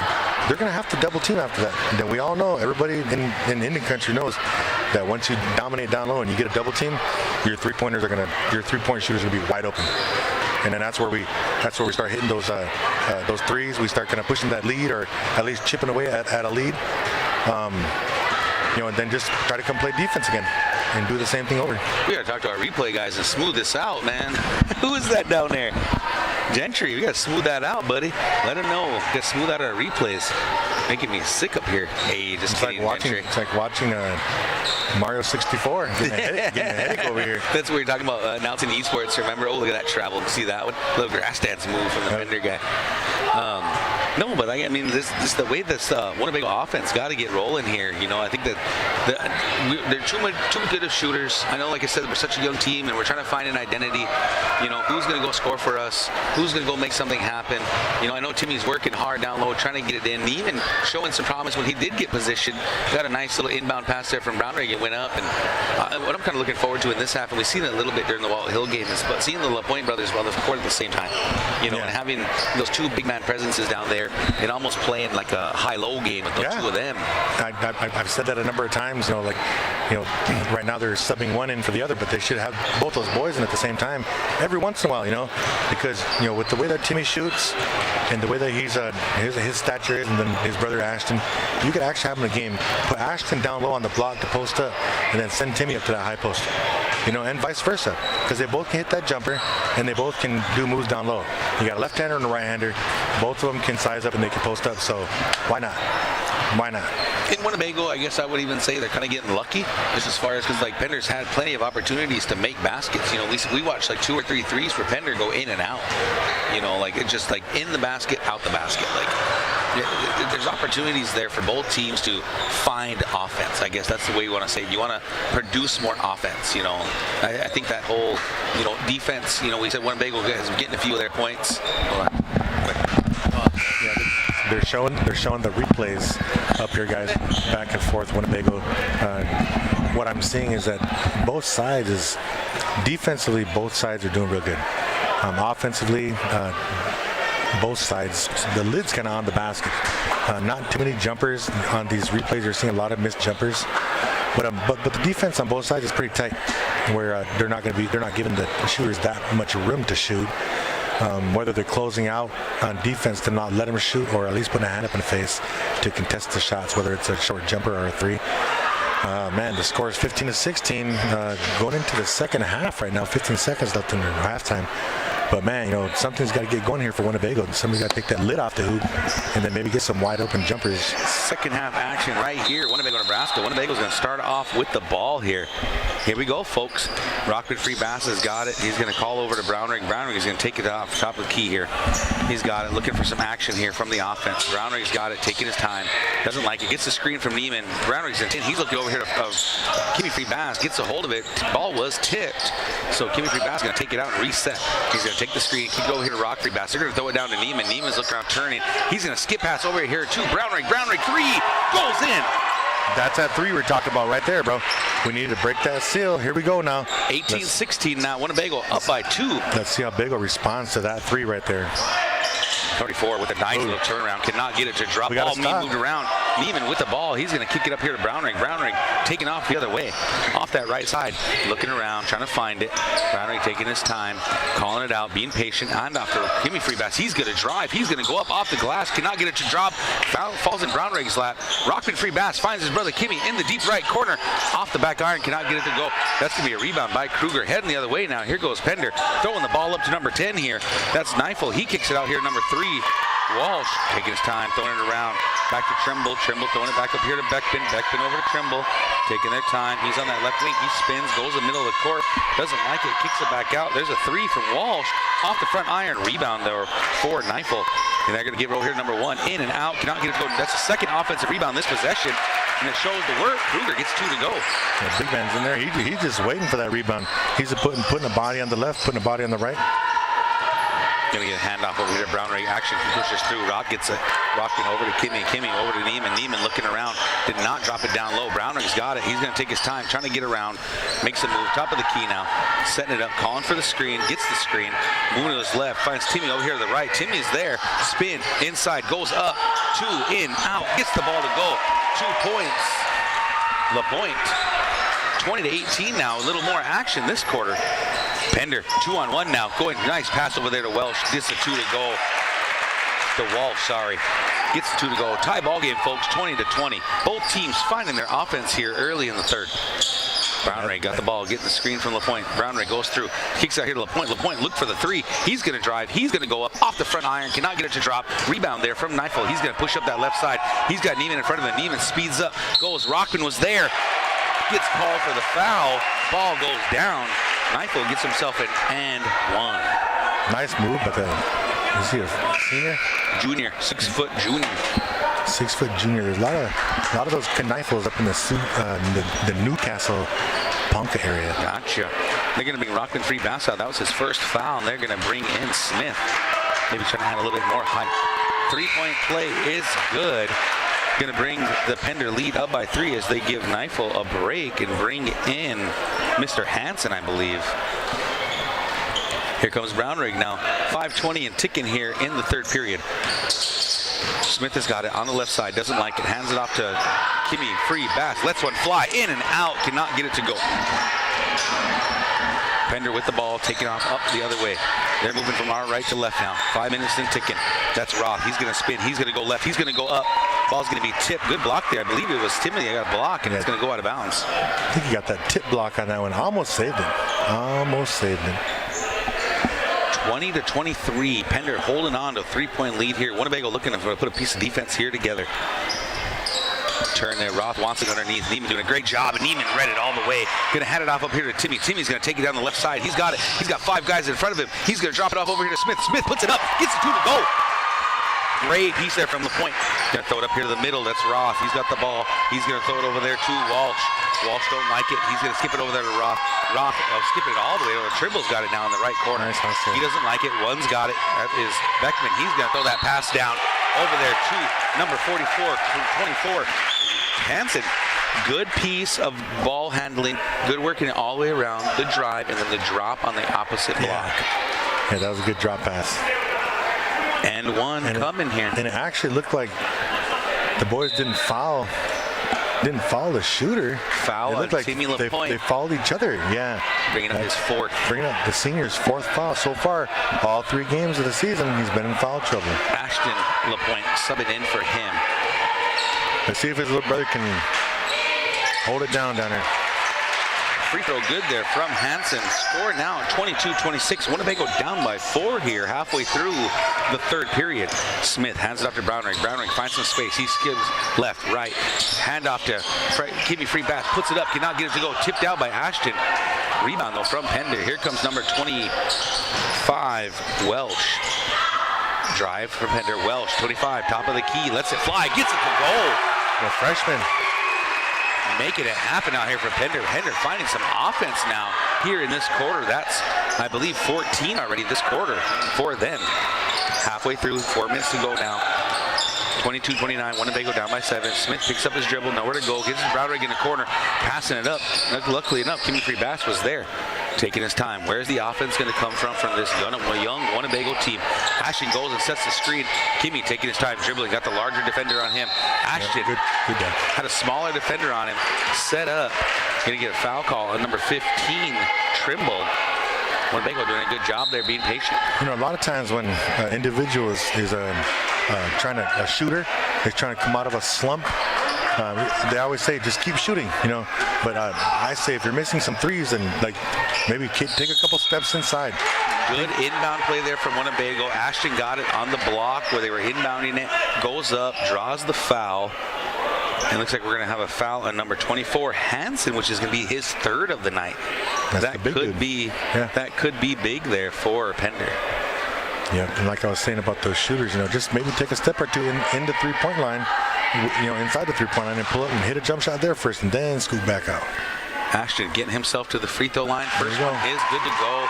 they're going to have to double team after that. And then we all know, everybody in Indian country knows that once you dominate down low and you get a double team, your 3-point shooters are going to be wide open. And then that's where we start hitting those threes. We start kind of pushing that lead, or at least chipping away at a lead. And then just try to come play defense again and do the same thing over. We got to talk to our replay guys and smooth this out, man. Who is that down there? Gentry, we got to smooth that out, buddy. Let him know. Got to smooth out our replays. Making me sick up here. Hey, just kidding, Gentry. It's like watching Mario 64. Getting a headache over here. That's what you're talking about, announcing esports. Remember? Oh, look at that travel. See that one? Little grass dance move from the Pender guy. No, but I mean, this the way this Winnebago offense got to get rolling here. I think that they're too good of shooters. I know, like I said, we're such a young team, and we're trying to find an identity. Who's going to go score for us? Who's going to go make something happen? I know Timmy's working hard down low, trying to get it in. He even showing some promise when he did get positioned. Got a nice little inbound pass there from Brownrigg. It went up, and what I'm kind of looking forward to in this half, and we've seen it a little bit during the Walt Hill game, is but seeing the LaPointe brothers on the court at the same time. And having those 2 big man presences down there, and almost playing like a high-low game with those 2 of them. I've said that a number of times. Right now they're subbing one in for the other, but they should have both those boys in at the same time every once in a while. Because with the way that Timmy shoots and the way that his stature is, and then his brother Ashton, you could actually have him in a game. Put Ashton down low on the block to post up, and then send Timmy up to that high post. And vice versa, because they both can hit that jumper and they both can do moves down low. You got a left-hander and a right-hander. Both of them can size up and they can post up, so why not? Why not? In Winnebago, I guess I would even say they're kind of getting lucky, just as far as, because like Pender's had plenty of opportunities to make baskets. We watched like 2 or 3 threes for Pender go in and out. Like it's just like in the basket, out the basket. Like there's opportunities there for both teams to find offense. I guess that's the way you want to say it. You want to produce more offense. I think that whole defense. We said Winnebago is getting a few of their points. They're showing the replays up here, guys, back and forth. Winnebago. What I'm seeing is that defensively, both sides are doing real good. Offensively, both sides, the lid's kind of on the basket. Not too many jumpers on these replays. You're seeing a lot of missed jumpers, but the defense on both sides is pretty tight, where they're not giving the shooters that much room to shoot. Whether they're closing out on defense to not let them shoot, or at least putting a hand up in the face to contest the shots, whether it's a short jumper or a 3. Man, the score is 15-16 going into the second half right now. 15 seconds left in the halftime. But man, something's got to get going here for Winnebago. Somebody's got to take that lid off the hoop and then maybe get some wide open jumpers. Second half action right here. Winnebago, Nebraska. Winnebago's going to start off with the ball here. Here we go, folks. Rockwood Free Bass has got it. He's going to call over to Brownrigg. Brownrigg is going to take it off the top of the key here. He's got it. Looking for some action here from the offense. Brownrigg's got it. Taking his time. Doesn't like it. Gets the screen from Neiman. Brownrigg's in. He's looking over here to Kimmy Free Bass. Gets a hold of it. Ball was tipped. So Kimmy Free Bass is going to take it out and reset. He's going to take the screen. Keep over here to Rock Free Bass. They're going to throw it down to Neiman. Neiman's looking around turning. He's going to skip pass over here to Brownrigg. Brownrigg 3 goes in. That's that 3 we're talking about right there, bro. We need to break that seal. Here we go now. 18-16 now. Winnebago up by 2. Let's see how Bago responds to that 3 right there. 34 with a nice little turnaround. Cannot get it to drop. Ball moved around. Neiman with the ball. He's going to kick it up here to Brownring. Brownring taking off the other way, off that right side, looking around, trying to find it. Brownring taking his time, calling it out, being patient. And off to Kimmy Freebass. He's going to drive. He's going to go up off the glass. Cannot get it to drop. Falls in Brownring's lap. Rockman Freebass finds his brother Kimmy in the deep right corner. Off the back iron. Cannot get it to go. That's going to be a rebound by Kruger. Heading the other way now. Here goes Pender. Throwing the ball up to number 10 here. That's Neifel. He kicks it out here, number 3. Walsh taking his time, throwing it around. Back to Trimble. Trimble throwing it back up here to Beckman. Beckman over to Trimble. Taking their time. He's on that left wing. He spins, goes in the middle of the court. Doesn't like it. Kicks it back out. There's a 3 from Walsh. Off the front iron. Rebound there for Neifel. And they're going to give it over here to number 1. In and out. Cannot get it to go. That's the second offensive rebound this possession. And it shows the work. Kruger gets 2 to go. Yeah, big man's in there. He's just waiting for that rebound. He's putting a body on the left, putting a body on the right. Gonna get a handoff over here to Brownring. Action pushes through. Rock gets it. Rocking over to Kimmy. Kimmy over to Neiman. Neiman looking around. Did not drop it down low. Brownring's got it. He's gonna take his time, trying to get around. Makes a move. Top of the key now. Setting it up. Calling for the screen. Gets the screen. Moving to his left. Finds Timmy over here to the right. Timmy is there. Spin. Inside. Goes up. 2 in. Out. Gets the ball to go. 2 points. LaPointe. 20-18 now. A little more action this quarter. Pender, 2-on-1 now. Going nice pass over there to Welsh. Gets the 2 to go. To Walsh, sorry. Gets the 2 to go. Tie ball game, folks. 20-20. Both teams finding their offense here early in the third. Brownray got the ball, getting the screen from LaPointe. Brownray goes through, kicks out here to LaPointe. LaPointe look for the 3. He's going to drive. He's going to go up off the front iron. Cannot get it to drop. Rebound there from Neifel. He's going to push up that left side. He's got Neiman in front of him. Neiman speeds up. Goes. Rockman was there. Gets called for the foul. Ball goes down. Neifel gets himself an and 1. Nice move, but is he a senior? Junior, 6-foot junior. 6-foot junior. There's a lot of those Neifels up in the Newcastle Ponca area. Gotcha. They're going to bring Rockman Freebass out. That was his first foul, and they're going to bring in Smith. Maybe trying to have a little bit more height. 3-point play is good. Going to bring the Pender lead up by 3 as they give Neifel a break and bring in Mr. Hansen, I believe. Here comes Brownring now. 5:20 and ticking here in the third period. Smith has got it on the left side. Doesn't like it. Hands it off to Kimmy. Freebass. Lets one fly. In and out. Cannot get it to go. Pender with the ball, taking off up the other way. They're moving from our right to left now. 5 minutes and ticking. That's Roth. He's going to spin. He's going to go left. He's going to go up. Ball's going to be tipped. Good block there. I believe it was Timothy. I got a block, and it's going to go out of bounds. I think he got that tip block on that one. Almost saved it. Almost saved it. 20-23. Pender holding on to a 3-point lead here. Winnebago looking to put a piece of defense here together. Turn there. Roth wants it underneath. Neiman doing a great job, and Neiman read it all the way. Going to hand it off up here to Timmy. Timmy's going to take it down the left side. He's got it. He's got 5 guys in front of him. He's going to drop it off over here to Smith. Smith puts it up. Gets the 2 to go. Great piece there from LaPointe. Going to throw it up here to the middle. That's Roth. He's got the ball. He's going to throw it over there to Walsh. Walsh don't like it. He's going to skip it over there to Roth. Roth skipping it all the way over. Trimble's got it now in the right corner. Nice. He doesn't like it. One's got it. That is Beckman. He's going to throw that pass down over there to number 44, 24. Hansen, good piece of ball handling, good working it all the way around, the drive, and then the drop on the opposite block. Yeah, that was a good drop pass. And one coming here. And it actually looked like the boys didn't foul the shooter. Foul on Timmy LaPointe. They fouled each other, yeah. Bringing up his 4th. Bringing up the senior's 4th foul so far. All 3 games of the season, he's been in foul trouble. Ashton LaPointe subbing in for him. Let's see if his little brother can hold it down there. Free throw good there from Hansen. Score now 22-26. Winnebago down by 4 here halfway through the third period. Smith hands it off to Brownring. Brownring finds some space. He skips left, right. Hand off to Kimmy Freebass. Puts it up. Cannot get it to go. Tipped out by Ashton. Rebound though from Pender. Here comes number 25, Welsh. Drive from Pender. Welsh, 25, top of the key. Lets it fly. Gets it to goal. The freshman. Making it happen out here for Pender. Pender finding some offense now here in this quarter. That's, I believe, 14 already this quarter for them. Halfway through, 4 minutes to go now. 22-29, Winnebago down by 7. Smith picks up his dribble, nowhere to go. Gets his Brownring in the corner, passing it up. Luckily enough, Kimmy Freebass was there. taking his time. Where's the offense going to come from this young Winnebago team? Ashton goes and sets the screen. Kimmy taking his time, dribbling, got the larger defender on him. Ashton good had a smaller defender on him, set up, going to get a foul call on number 15, Trimble. Winnebago doing a good job there, being patient. You know, a lot of times when an individual is a shooter is trying to come out of a slump, they always say just keep shooting, you know. But I say if you're missing some threes, then like maybe take a couple steps inside. Good inbound play there from Winnebago. Ashton got it on the block where they were inbounding it, goes up, draws the foul. And it looks like we're going to have a foul on number 24, Hansen, which is going to be his third of the night. That could be big there for Pender. Yeah, and like I was saying about those shooters, you know, just maybe take a step or two in the three-point line, you know, inside the three-point line and pull up and hit a jump shot there first and then scoot back out. Ashton getting himself to the free throw line. First one is good to go.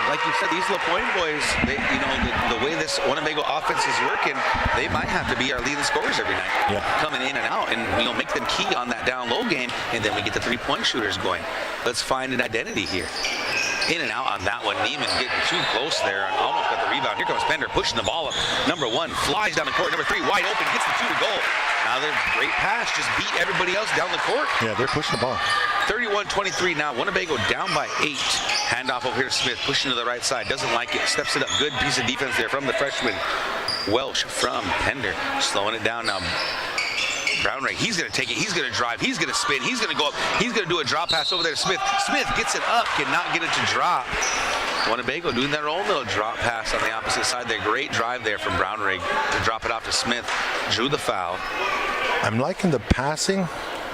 Like you said, these La Pointe boys, the way this Winnebago offense is working, they might have to be our leading scorers every night. Yeah. Coming in and out and, make them key on that down-low game, and then we get the three-point shooters going. Let's find an identity here. In and out on that one. Neiman getting too close there and almost got the rebound. Here comes Pender pushing the ball up. Number 1 flies down the court. Number 3 wide open, gets the 2 to go. Now they're great pass, just beat everybody else down the court. Yeah, they're pushing the ball. 31-23 now. Winnebago down by 8. Handoff over here to Smith, pushing to the right side. Doesn't like it. Steps it up. Good piece of defense there from the freshman. Welsh from Pender. Slowing it down now. Brownray, he's going to take it. He's going to drive. He's going to spin. He's going to go up. He's going to do a drop pass over there to Smith. Smith gets it up, cannot get it to drop. Winnebago doing their own little drop pass on the opposite side there. Great drive there from Brownray to drop it off to Smith. Drew the foul. I'm liking the passing.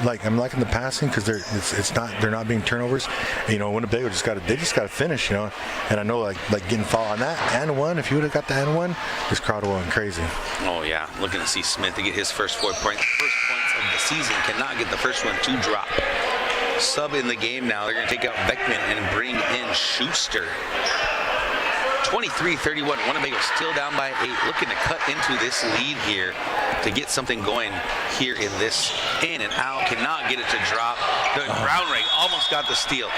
Because they're not being turnovers. You know, Winnebago just got to finish, you know. And I know like getting fouled on that and one. If you would have got the and one, this crowd would have went crazy. Oh yeah, looking to see Smith to get his first 4 points. First points of the season. Cannot get the first one to drop. Sub in the game now. They're going to take out Beckman and bring in Schuster. 23-31. Winnebago still down by 8. Looking to cut into this lead here to get something going here in this in and out. Cannot get it to drop. Brownray almost got the steal.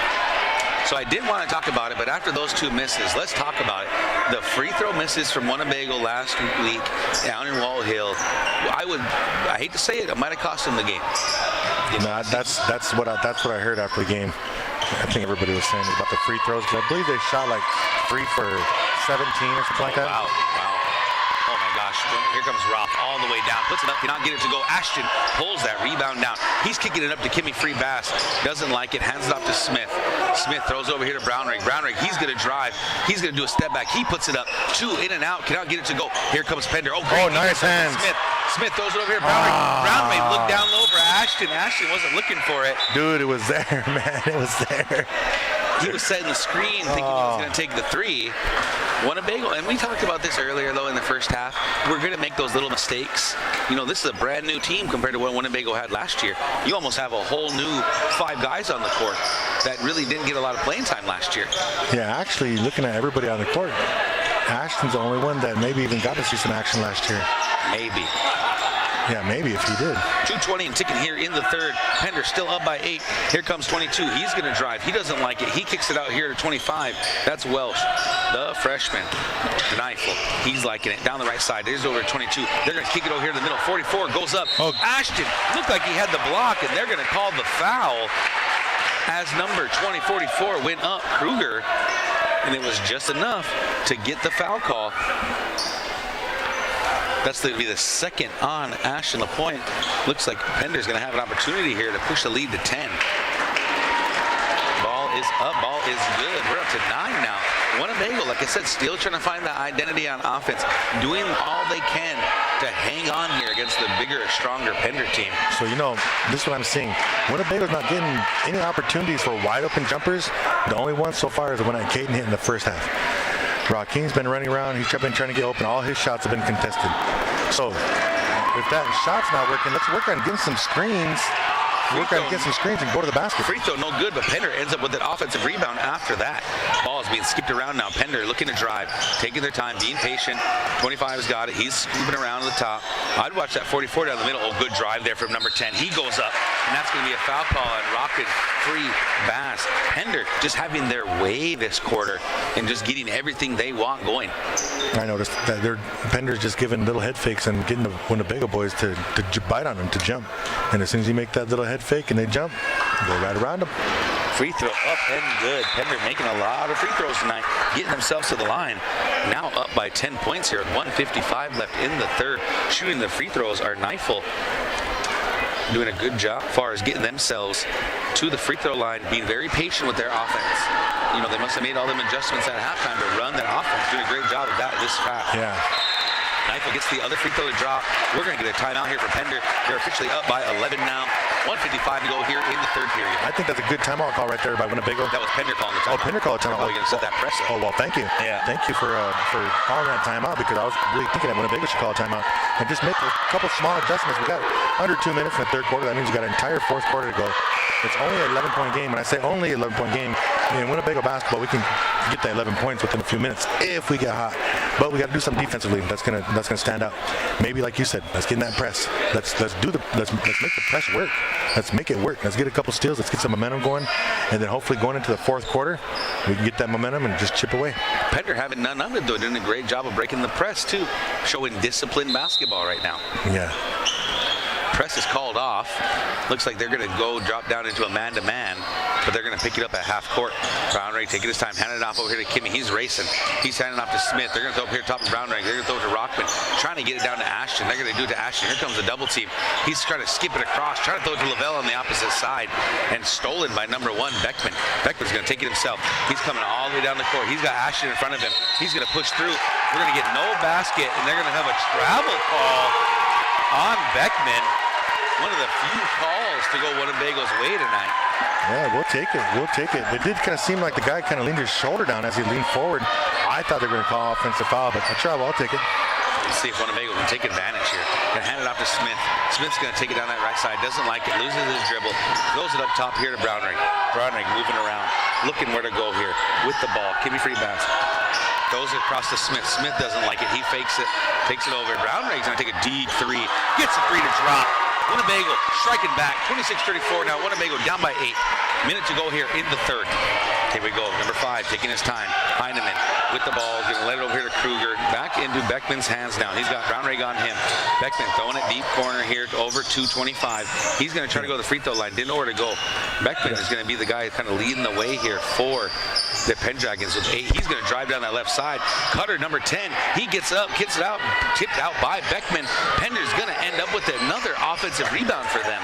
So I did want to talk about it, but after those 2 misses, let's talk about it. The free throw misses from Winnebago last week down in Wall Hill. I hate to say it might have cost them the game. No, that's what I heard after the game. I think everybody was saying about the free throws. I believe they shot like 3 for 17 or something like that. Wow. Oh my gosh. Here comes Roth all the way down. Puts it up, cannot get it to go. Ashton pulls that rebound down. He's kicking it up to Kimmy Free Bass. Doesn't like it. Hands it off to Smith. Smith throws over here to Brownray. Brownray, he's going to drive. He's going to do a step back. He puts it up. 2 in and out. Cannot get it to go. Here comes Pender. Oh, great. Nice hands. Smith throws it over here. Brownray looked down low for Ashton. Ashton wasn't looking for it. Dude, it was there, man. It was there. He was setting the screen thinking he was going to take the 3. Winnebago, and we talked about this earlier, though, in the first half. We're going to make those little mistakes. You know, this is a brand new team compared to what Winnebago had last year. You almost have a whole new 5 guys on the court that really didn't get a lot of playing time last year. Yeah, actually, looking at everybody on the court, Ashton's the only one that maybe even got to see some action last year. Maybe. Yeah, maybe if he did. 2:20 and ticking here in the third. Pender still up by 8. Here comes 22. He's going to drive. He doesn't like it. He kicks it out here to 25. That's Welsh, the freshman. Knifel. He's liking it. Down the right side. There's over 22. They're going to kick it over here to the middle. 44 goes up. Oh. Ashton looked like he had the block, and they're going to call the foul as number 2044 went up, Kruger, and it was just enough to get the foul call. That's going to be the second on Ashton La Pointe. Looks like Pender's going to have an opportunity here to push the lead to 10. Ball is up. Ball is good. We're up to 9 now. Winnebago, like I said, still trying to find that identity on offense. Doing all they can to hang on here against the bigger, stronger Pender team. So, you know, this is what I'm seeing. Winnebago's not getting any opportunities for wide open jumpers. The only one so far is the one that Caden hit in the first half. Rakeen's been running around. He's been trying to get open. All his shots have been contested. So if that shot's not working, let's work on getting some screens. Work on getting some screens and go to the basket. Free throw no good, but Pender ends up with an offensive rebound after that. Ball is being skipped around now. Pender looking to drive, taking their time, being patient. 25's got it. He's scooping around to the top. I'd watch that 44 down the middle. Oh, good drive there from number 10. He goes up. and that's going to be a foul call on Rocket Free Bass. Pender just having their way this quarter and just getting everything they want going. I noticed that Pender's just giving little head fakes and getting the Winnebago boys to bite on them, to jump. And as soon as you make that little head fake and they jump, go right around them. Free throw up and good. Pender making a lot of free throws tonight, getting themselves to the line. Now up by 10 points here with 1:55 left in the third. Shooting the free throws are Knifel doing a good job as far as getting themselves to the free throw line, being very patient with their offense. You know, they must have made all them adjustments at halftime to run that offense. Doing a great job of that this fast. Yeah. Knifel gets the other free throw to drop. We're going to get a timeout here for Pender. They're officially up by 11 now. 1:55 to go here in the third period. I think that's a good timeout call right there by Winnebago. That was Pender calling the timeout. Oh, Pender called the timeout. Oh, you're going to set that press up. Oh, well, thank you. Yeah. Thank you for calling that timeout, because I was really thinking that Winnebago should call a timeout and just make a couple small adjustments. We got under 2 minutes in the third quarter. That means we got an entire fourth quarter to go. It's only an 11-point game. When I say only an 11-point game, in Winnebago basketball, we can get that 11 points within a few minutes if we get hot. But we got to do something defensively. That's gonna stand out. Maybe like you said, let's get in that press. Let's make the press work. Let's make it work. Let's get a couple steals. Let's get some momentum going, and then hopefully going into the fourth quarter, we can get that momentum and just chip away. Pender having none of it, though, doing a great job of breaking the press too, showing disciplined basketball right now. Yeah. Press is called off. Looks like they're going to go drop down into a man-to-man, but they're going to pick it up at half court. Brownray taking his time, handing it off over here to Kimmy. He's racing. He's handing off to Smith. They're going to throw up here top of Brownray. They're going to throw it to Rockman, trying to get it down to Ashton. They're going to do it to Ashton. Here comes the double team. He's trying to skip it across, trying to throw it to Lavelle on the opposite side, and stolen by number 1, Beckman. Beckman's going to take it himself. He's coming all the way down the court. He's got Ashton in front of him. He's going to push through. We're going to get no basket, and they're going to have a travel call on Beckman. One of the few calls to go Winnebago's way tonight. Yeah, we'll take it. We'll take it. It did kind of seem like the guy kind of leaned his shoulder down as he leaned forward. I thought they were going to call offensive foul, but I travel. I'll take it. Let's see if Winnebago can take advantage here. Going to hand it off to Smith. Smith's going to take it down that right side. Doesn't like it. Loses his dribble. Throws it up top here to Brownring. Brownring moving around, looking where to go here with the ball. Kimmy Free Bass. Throws it across to Smith. Smith doesn't like it. He fakes it. Takes it over. Brownring's going to take a deep three. Gets a three to drop. Winnebago striking back, 26-34 now. Winnebago down by 8. Minute to go here in the third. Here we go. Number 5 taking his time. Heineman with the ball. Going to let it over here to Kruger. Back into Beckman's hands now. He's got Brownrigg on him. Beckman throwing it deep corner here over 2:25. He's going to try to go to the free throw line. Didn't know where to go. Beckman is going to be the guy kind of leading the way here for the Pendragons with 8. He's going to drive down that left side. Cutter, number 10. He gets up, gets it out, tipped out by Beckman. Pender's going to end up with another offensive rebound for them.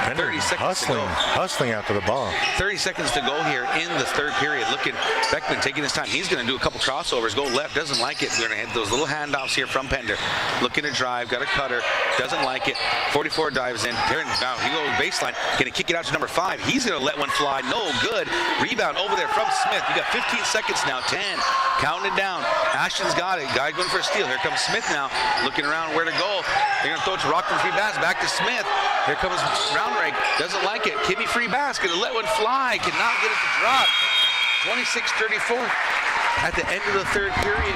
30 seconds hustling after the ball. 30 seconds to go here in the third period. Looking, Beckman taking his time. He's going to do a couple crossovers, go left, doesn't like it. They're going to hit those little handoffs here from Pender. Looking to drive, got a cutter, doesn't like it. 44 dives in. Now he goes baseline, going to kick it out to number 5. He's going to let one fly, no good. Rebound over there from Smith. You got 15 seconds now, 10. Counting it down. Ashton's got it. Guy going for a steal. Here comes Smith now, looking around where to go. They're going to throw it to Rockman Free Bass, back to Smith. Here comes Brownrigg. Doesn't like it. Kimmy Free Bass going to let one fly. Cannot get it to drop. 26-34 at the end of the third period.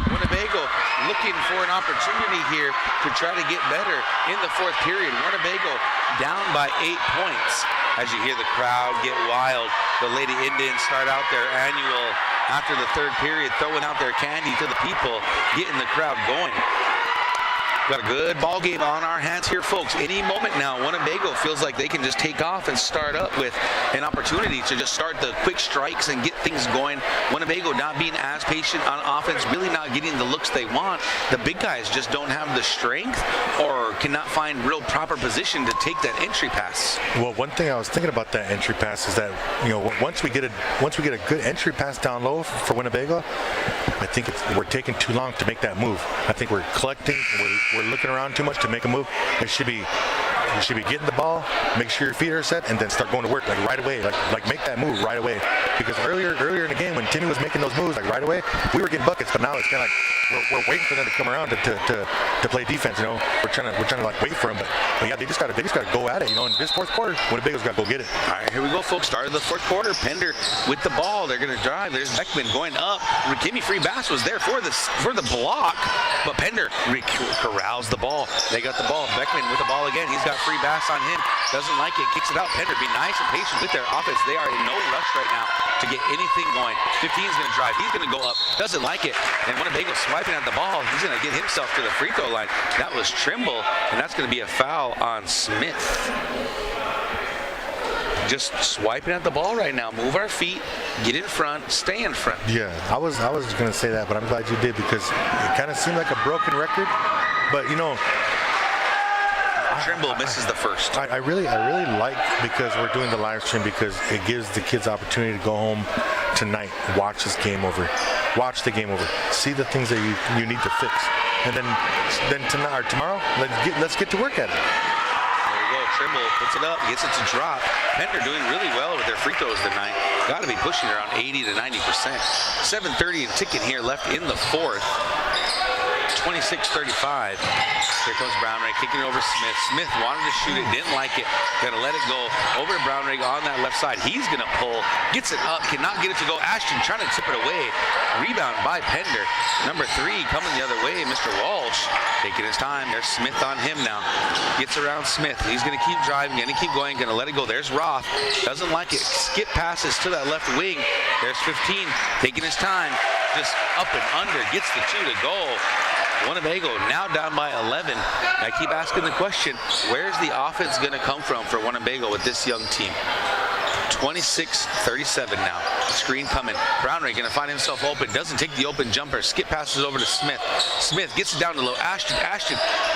Winnebago looking for an opportunity here to try to get better in the fourth period. Winnebago down by 8 points. As you hear the crowd get wild, the Lady Indians start out their annual after the third period, throwing out their candy to the people, getting the crowd going. Got a good ball game on our hands here, folks. Any moment now, Winnebago feels like they can just take off and start up with an opportunity to just start the quick strikes and get things going. Winnebago not being as patient on offense, really not getting the looks they want. The big guys just don't have the strength or cannot find real proper position to take that entry pass. Well, one thing I was thinking about that entry pass is that, you know, once we get a good entry pass down low for Winnebago, I think we're taking too long to make that move. I think we're collecting. We're looking around too much to make a move. You should be getting the ball, make sure your feet are set, and then start going to work like right away. Like make that move right away. Because earlier in the game when Timmy was making those moves like right away, we were getting buckets. But now it's kind of like we're waiting for them to come around to play defense. You know, we're trying to like wait for them. But yeah, they just got to go at it. You know, in this fourth quarter, Winnebago's got to go get it. All right, here we go, folks. Start of the fourth quarter. Pender with the ball. They're going to drive. There's Beckman going up. Kimmy Free Bass was there for the block, but Pender corrals the ball. They got the ball. Beckman with the ball again. He's got Freebass on him. Doesn't like it. Kicks it out. Pender, be nice and patient with their offense. They are in no rush right now to get anything going. 15 is going to drive. He's going to go up. Doesn't like it. And Winnebago swiping at the ball. He's going to get himself to the free throw line. That was Trimble, and that's going to be a foul on Smith. Just swiping at the ball right now. Move our feet, get in front, stay in front. Yeah, I was going to say that, but I'm glad you did, because it kind of seemed like a broken record. But, you know, Trimble misses the first. I really like, because we're doing the live stream, because it gives the kids opportunity to go home tonight, watch this game over, watch the game over, see the things that you need to fix, and then tonight or tomorrow, let's get to work at it. Trimble puts it up, gets it to drop. Pender doing really well with their free throws tonight. Got to be pushing around 80 to 90%. 7:30 and ticking here left in the fourth. 26-35. Here comes Brownrigg kicking it over Smith. Smith wanted to shoot it, didn't like it. Gonna let it go over to Brownrigg on that left side. He's gonna pull, gets it up, cannot get it to go. Ashton trying to tip it away. Rebound by Pender. Number 3 coming the other way. Mr. Walsh taking his time. There's Smith on him now. Gets around Smith. He's gonna keep driving, gonna keep going, gonna let it go. There's Roth. Doesn't like it. Skip passes to that left wing. There's 15 taking his time. Just up and under. Gets the 2 to go. Winnebago now down by 11. I keep asking the question, where's the offense going to come from for Winnebago with this young team? 26-37 now. Screen coming. Brownrigg going to find himself open. Doesn't take the open jumper. Skip passes over to Smith. Smith gets it down to low. Ashton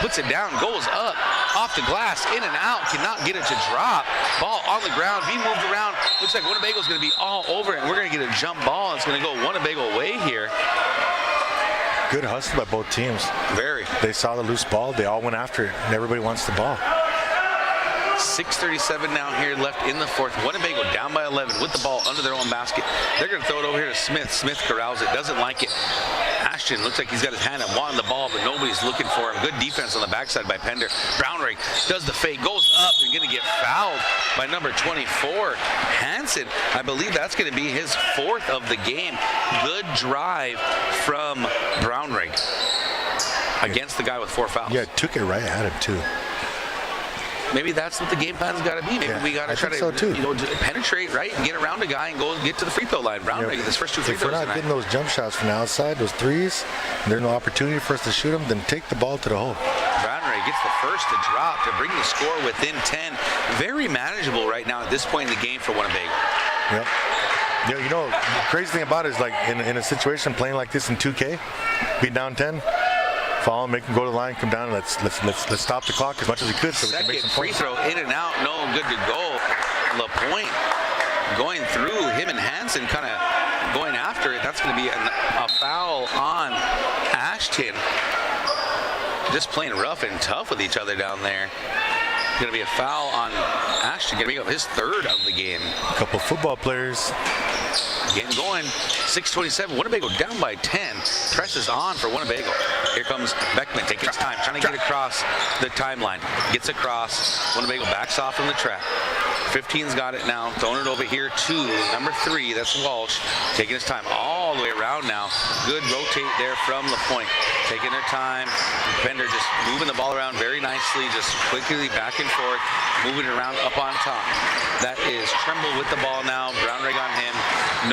puts it down. Goes up. Off the glass. In and out. Cannot get it to drop. Ball on the ground. Being moved around. Looks like Winnebago's going to be all over it. And we're going to get a jump ball. It's going to go Winnebago way here. Good hustle by both teams. Very. They saw the loose ball. They all went after it, and everybody wants the ball. 6:37 now here left in the fourth. Winnebago down by 11 with the ball under their own basket. They're going to throw it over here to Smith. Smith corrals it. Doesn't like it. Ashton looks like he's got his hand up, wanting the ball, but nobody's looking for him. Good defense on the backside by Pender. Brownrigg does the fake, goes up, and going to get fouled by number 24, Hansen. I believe that's going to be his 4th of the game. Good drive from Brownrigg against the guy with 4 fouls. Yeah, took it right at him too. Maybe that's what the game plan's got to be. Maybe we got to try to penetrate, right, and get around a guy and go get to the free throw line. Brownrigg with his first 2 free throws tonight. If we're not getting those jump shots from the outside, those threes, and there's no opportunity for us to shoot them, then take the ball to the hole. Brownrigg gets the first to drop to bring the score within 10. Very manageable right now at this point in the game for Winnebago. Yep. Yeah, you know, the crazy thing about it is, like, in a situation playing like this in 2K, be down 10. Fall, make him go to the line, come down, and let's stop the clock as much as we could so we can make some free points. Throw in and out, no good to go. LaPointe going through him and Hansen, kind of going after it. That's going to be a foul on Ashton. Just playing rough and tough with each other down there. Going to be a foul on Ashton. Going to make up his 3rd of the game. A couple football players getting going. 6:27. Winnebago down by 10. Presses on for Winnebago. Here comes Beckman taking his time, trying to get across the timeline. Gets across. Winnebago backs off from the track. 15's got it now. Throwing it over here to number 3. That's Walsh. Taking his time all the way around now. Good rotate there from LaPointe. Taking their time. Pender just moving the ball around very nicely. Just quickly back and forth. Moving it around up on top. That is Trimble with the ball now. Brownrigg on him.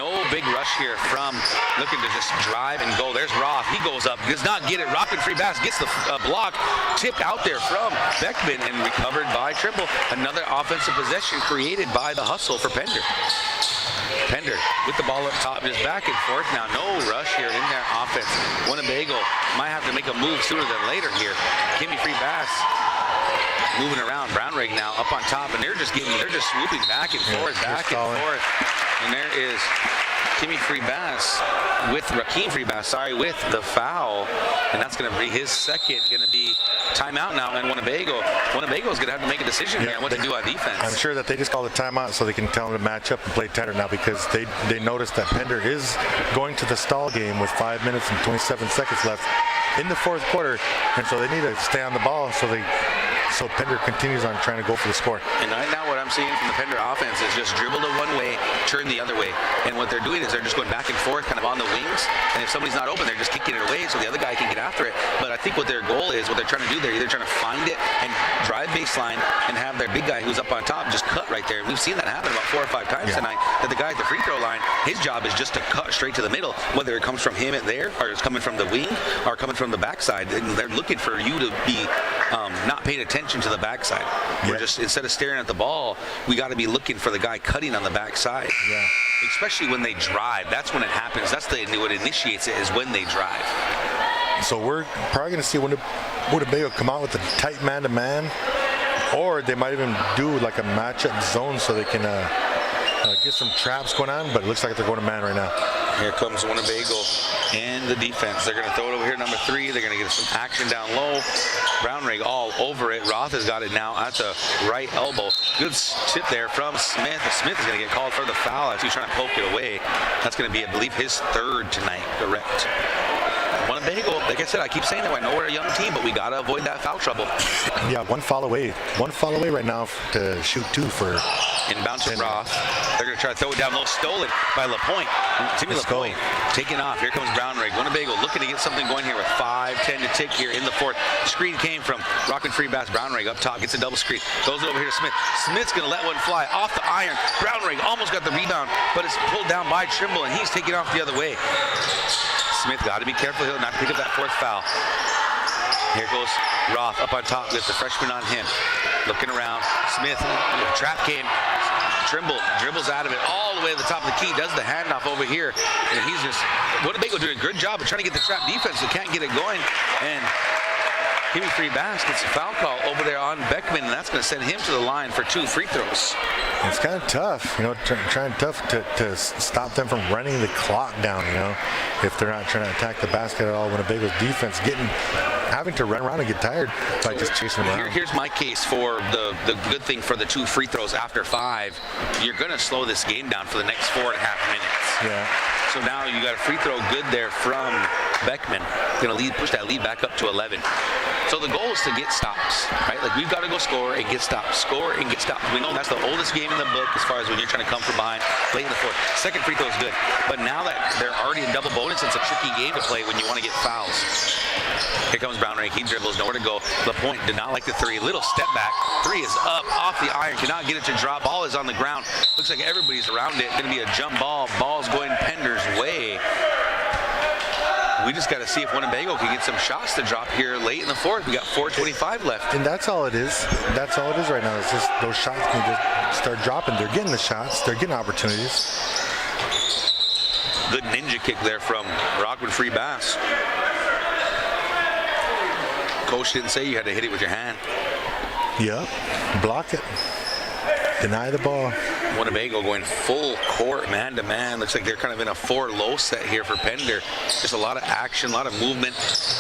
No big rush here from looking to just drive and go. There's Roth. He goes up. Does not get it. Rocking Freebass gets the block. Tipped out there from Beckman and recovered by Trimble. Another offensive possession created by the hustle for Pender. Pender with the ball up top, just back and forth now. No rush here in their offense. Winnebago might have to make a move sooner than later here. Kimmy Freebass moving around. Brownrigg now up on top, and they're just swooping back and forth, And there is Kimmy Freebass with Rakeem Freebass, with the foul, and that's going to be his 2nd. Going to be timeout now, and Winnebago is going to have to make a decision here on what to do on defense. I'm sure that they just call the timeout so they can tell them to match up and play tighter now, because they noticed that Pender is going to the stall game with 5 minutes and 27 seconds left in the 4th quarter, and so they need to stay on the ball so they So Pender continues on trying to go for the score. And right now what I'm seeing from the Pender offense is just dribble to one way, turn the other way. And what they're doing is they're just going back and forth kind of on the wings. And if somebody's not open, they're just kicking it away so the other guy can get after it. But I think what their goal is, what they're trying to do, they're either trying to find it and drive baseline and have their big guy who's up on top just cut right there. We've seen that happen about 4 or 5 times tonight, that the guy at the free throw line, his job is just to cut straight to the middle, whether it comes from him at there or it's coming from the wing or coming from the backside. They're looking for you to be not paying attention to the backside. We're just, instead of staring at the ball, we got to be looking for the guy cutting on the backside. Yeah. Especially when they drive. That's when it happens. That's what initiates it, is when they drive. So we're probably going to see Winnebago come out with a tight man-to-man, or they might even do like a matchup zone so they can get some traps going on, but it looks like they're going to man right now. Here comes Winnebago and the defense. They're going to throw it over here, number 3. They're going to get some action down low. Brownrigg all over it. Roth has got it now at the right elbow. Good tip there from Smith. Smith is going to get called for the foul as he's trying to poke it away. That's going to be, I believe, his 3rd tonight. Correct. Winnebago, like I said, I keep saying that I know we're a young team, but we got to avoid that foul trouble. Yeah, one foul away right now to shoot 2 for inbound to Roth. They're going to try to throw it down low. Stolen by LaPointe. Timmy LaPointe taking off. Here comes Brownrigg. Winnebago looking to get something going here with 5:10 to tick here in the 4th. Screen came from Rockman Free Bass. Brownrigg up top, gets a double screen. Goes over here to Smith. Smith's going to let one fly off the iron. Brownrigg almost got the rebound, but it's pulled down by Trimble, and he's taking off the other way. Smith got to be careful. He'll not pick up that 4th foul. Here goes Roth up on top with the freshman on him. Looking around. Smith, trap game. Trimble dribbles out of it all the way to the top of the key. Does the handoff over here. And he's just, Winnebago doing a good job of trying to get the trap defense, but can't get it going. And Timmy Free Bass gets a foul call over there on Beckman, and that's going to send him to the line for 2 free throws. It's kind of tough, trying tough to stop them from running the clock down, if they're not trying to attack the basket at all. Winnebago's defense having to run around and get tired by just chasing them around. Here's my case for the good thing for the 2 free throws after 5. You're going to slow this game down for the next 4.5 minutes. Yeah. So now you got a free throw good there from Beckman. Going to push that lead back up to 11. So the goal is to get stops, right? Like, we've got to go score and get stops. Score and get stops. We know that's the oldest game in the book as far as when you're trying to come from behind late in the 4th. Second free throw is good. But now that they're already in double bonus, it's a tricky game to play when you want to get fouls. Here comes Brownrigg. He dribbles, nowhere to go. LaPointe did not like the 3. Little step back. 3 is up, off the iron. Cannot get it to drop. Ball is on the ground. Looks like everybody's around it. Going to be a jump ball. Ball's going Pender's way. We just got to see if Winnebago can get some shots to drop here late in the 4th. We got 4:25 left. And that's all it is. That's all it is right now. It's just those shots can just start dropping. They're getting the shots. They're getting opportunities. Good ninja kick there from Rockman Free Bass. Coach didn't say you had to hit it with your hand. Yep. Block it. Deny the ball. Winnebago going full court, man-to-man. Looks like they're kind of in a 4-low set here for Pender. Just a lot of action, a lot of movement.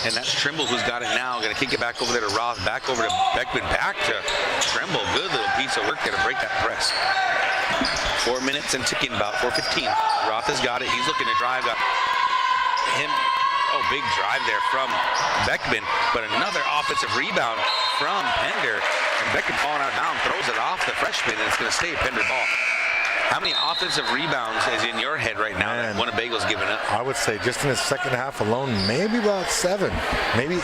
And that's Trimble who's got it now. Going to kick it back over there to Roth, back over to Beckman, back to Trimble. Good little piece of work there to break that press. 4 minutes and ticking, about 4:15. Roth has got it. He's looking to drive. Got him. Oh, big drive there from Beckman. But another offensive rebound from Pender. And Beckman falling out of bounds, throws it off the freshman, and it's going to stay Pender ball. How many offensive rebounds is in your head right now that Winnebago's given up? I would say just in the second half alone, maybe about 7, maybe 8.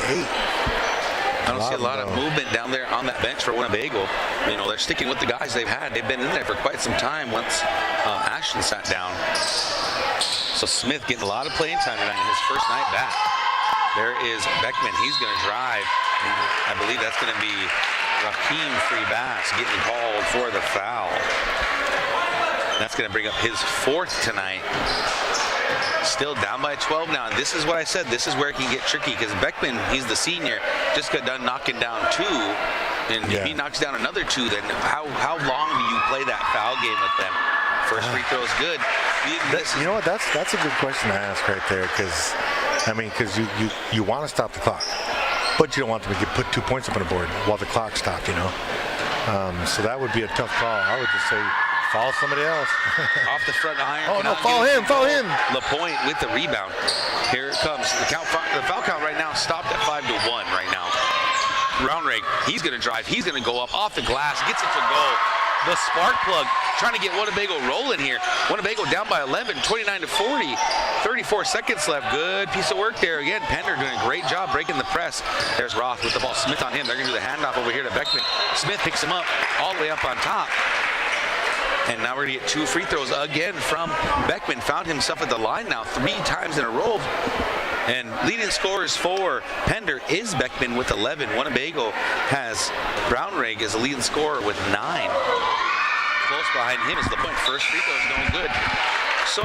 I don't see a lot of movement down there on that bench for Winnebago. They're sticking with the guys they've had. They've been in there for quite some time once Ashton sat down. So Smith getting a lot of playing time tonight in his first night back. There is Beckman. He's going to drive. And I believe that's going to be Raheem Free Bass getting called for the foul. That's going to bring up his 4th tonight. Still down by 12 now. And this is what I said. This is where it can get tricky because Beckman, he's the senior, just got done knocking down 2. And if he knocks down another 2, then how long do you play that foul game with them? First free throw is good. You know what? That's a good question to ask right there because you want to stop the clock. But you don't want them to put 2 points up on the board while the clock stopped, So that would be a tough call. I would just say foul somebody else. Off the front iron. Oh, no, foul him. LaPointe with the rebound. Here it comes. The foul count right now stopped at 5-1 right now. Brownrigg, he's going to drive. He's going to go up off the glass, gets it to go. The spark plug trying to get Winnebago rolling here. Winnebago down by 11, 29-40. 34 seconds left. Good piece of work there. Again, Pender doing a great job breaking the press. There's Roth with the ball. Smith on him. They're going to do the handoff over here to Beckman. Smith picks him up all the way up on top. And now we're going to get 2 free throws again from Beckman. Found himself at the line now 3 times in a row. And leading scorers for Pender is Beckman with 11. Winnebago has Brownrigg as a leading scorer with 9. Close behind him is the point. First free throw is no good. So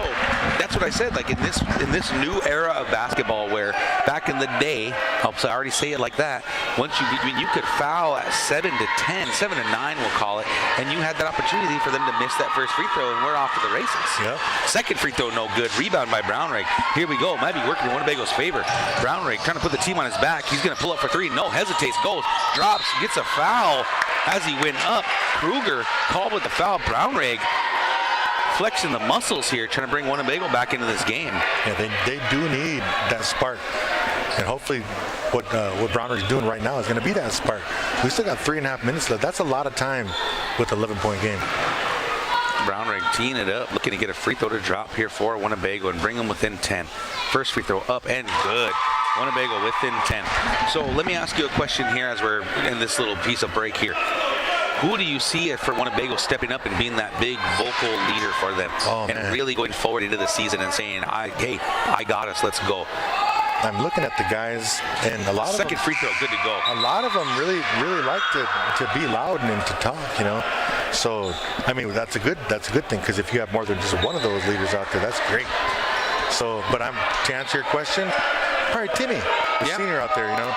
that's what I said. Like in this new era of basketball, where back in the day, I already say it like that. Once you could foul at 7 to 10, 7 to 9, we'll call it, and you had that opportunity for them to miss that first free throw, and we're off to the races. Yep. Second free throw, no good. Rebound by Brownrigg. Here we go. Might be working in Winnebago's favor. Brownrigg trying to put the team on his back. He's going to pull up for 3. No, hesitates, goes, drops, gets a foul as he went up. Kruger called with the foul. Brownrigg flexing the muscles here, trying to bring Winnebago back into this game. Yeah, they do need that spark, and hopefully what Brownrigg's doing right now is going to be that spark. We still got 3.5 minutes left. That's a lot of time with an 11-point game. Brownrigg teeing it up, looking to get a free throw to drop here for Winnebago and bring them within 10. First free throw up and good. Winnebago within 10. So let me ask you a question here as we're in this little piece of break here. Who do you see for Winnebago stepping up and being that big vocal leader for them, and really going forward into the season and saying, hey, I got us, let's go? I'm looking at the guys, and a lot of second free throw, good to go. A lot of them really like to be loud and to talk, you know. So I mean, that's a good thing, because if you have more than just one of those leaders out there, that's great. So, but to answer your question, all right, Timmy, the senior out there, you know.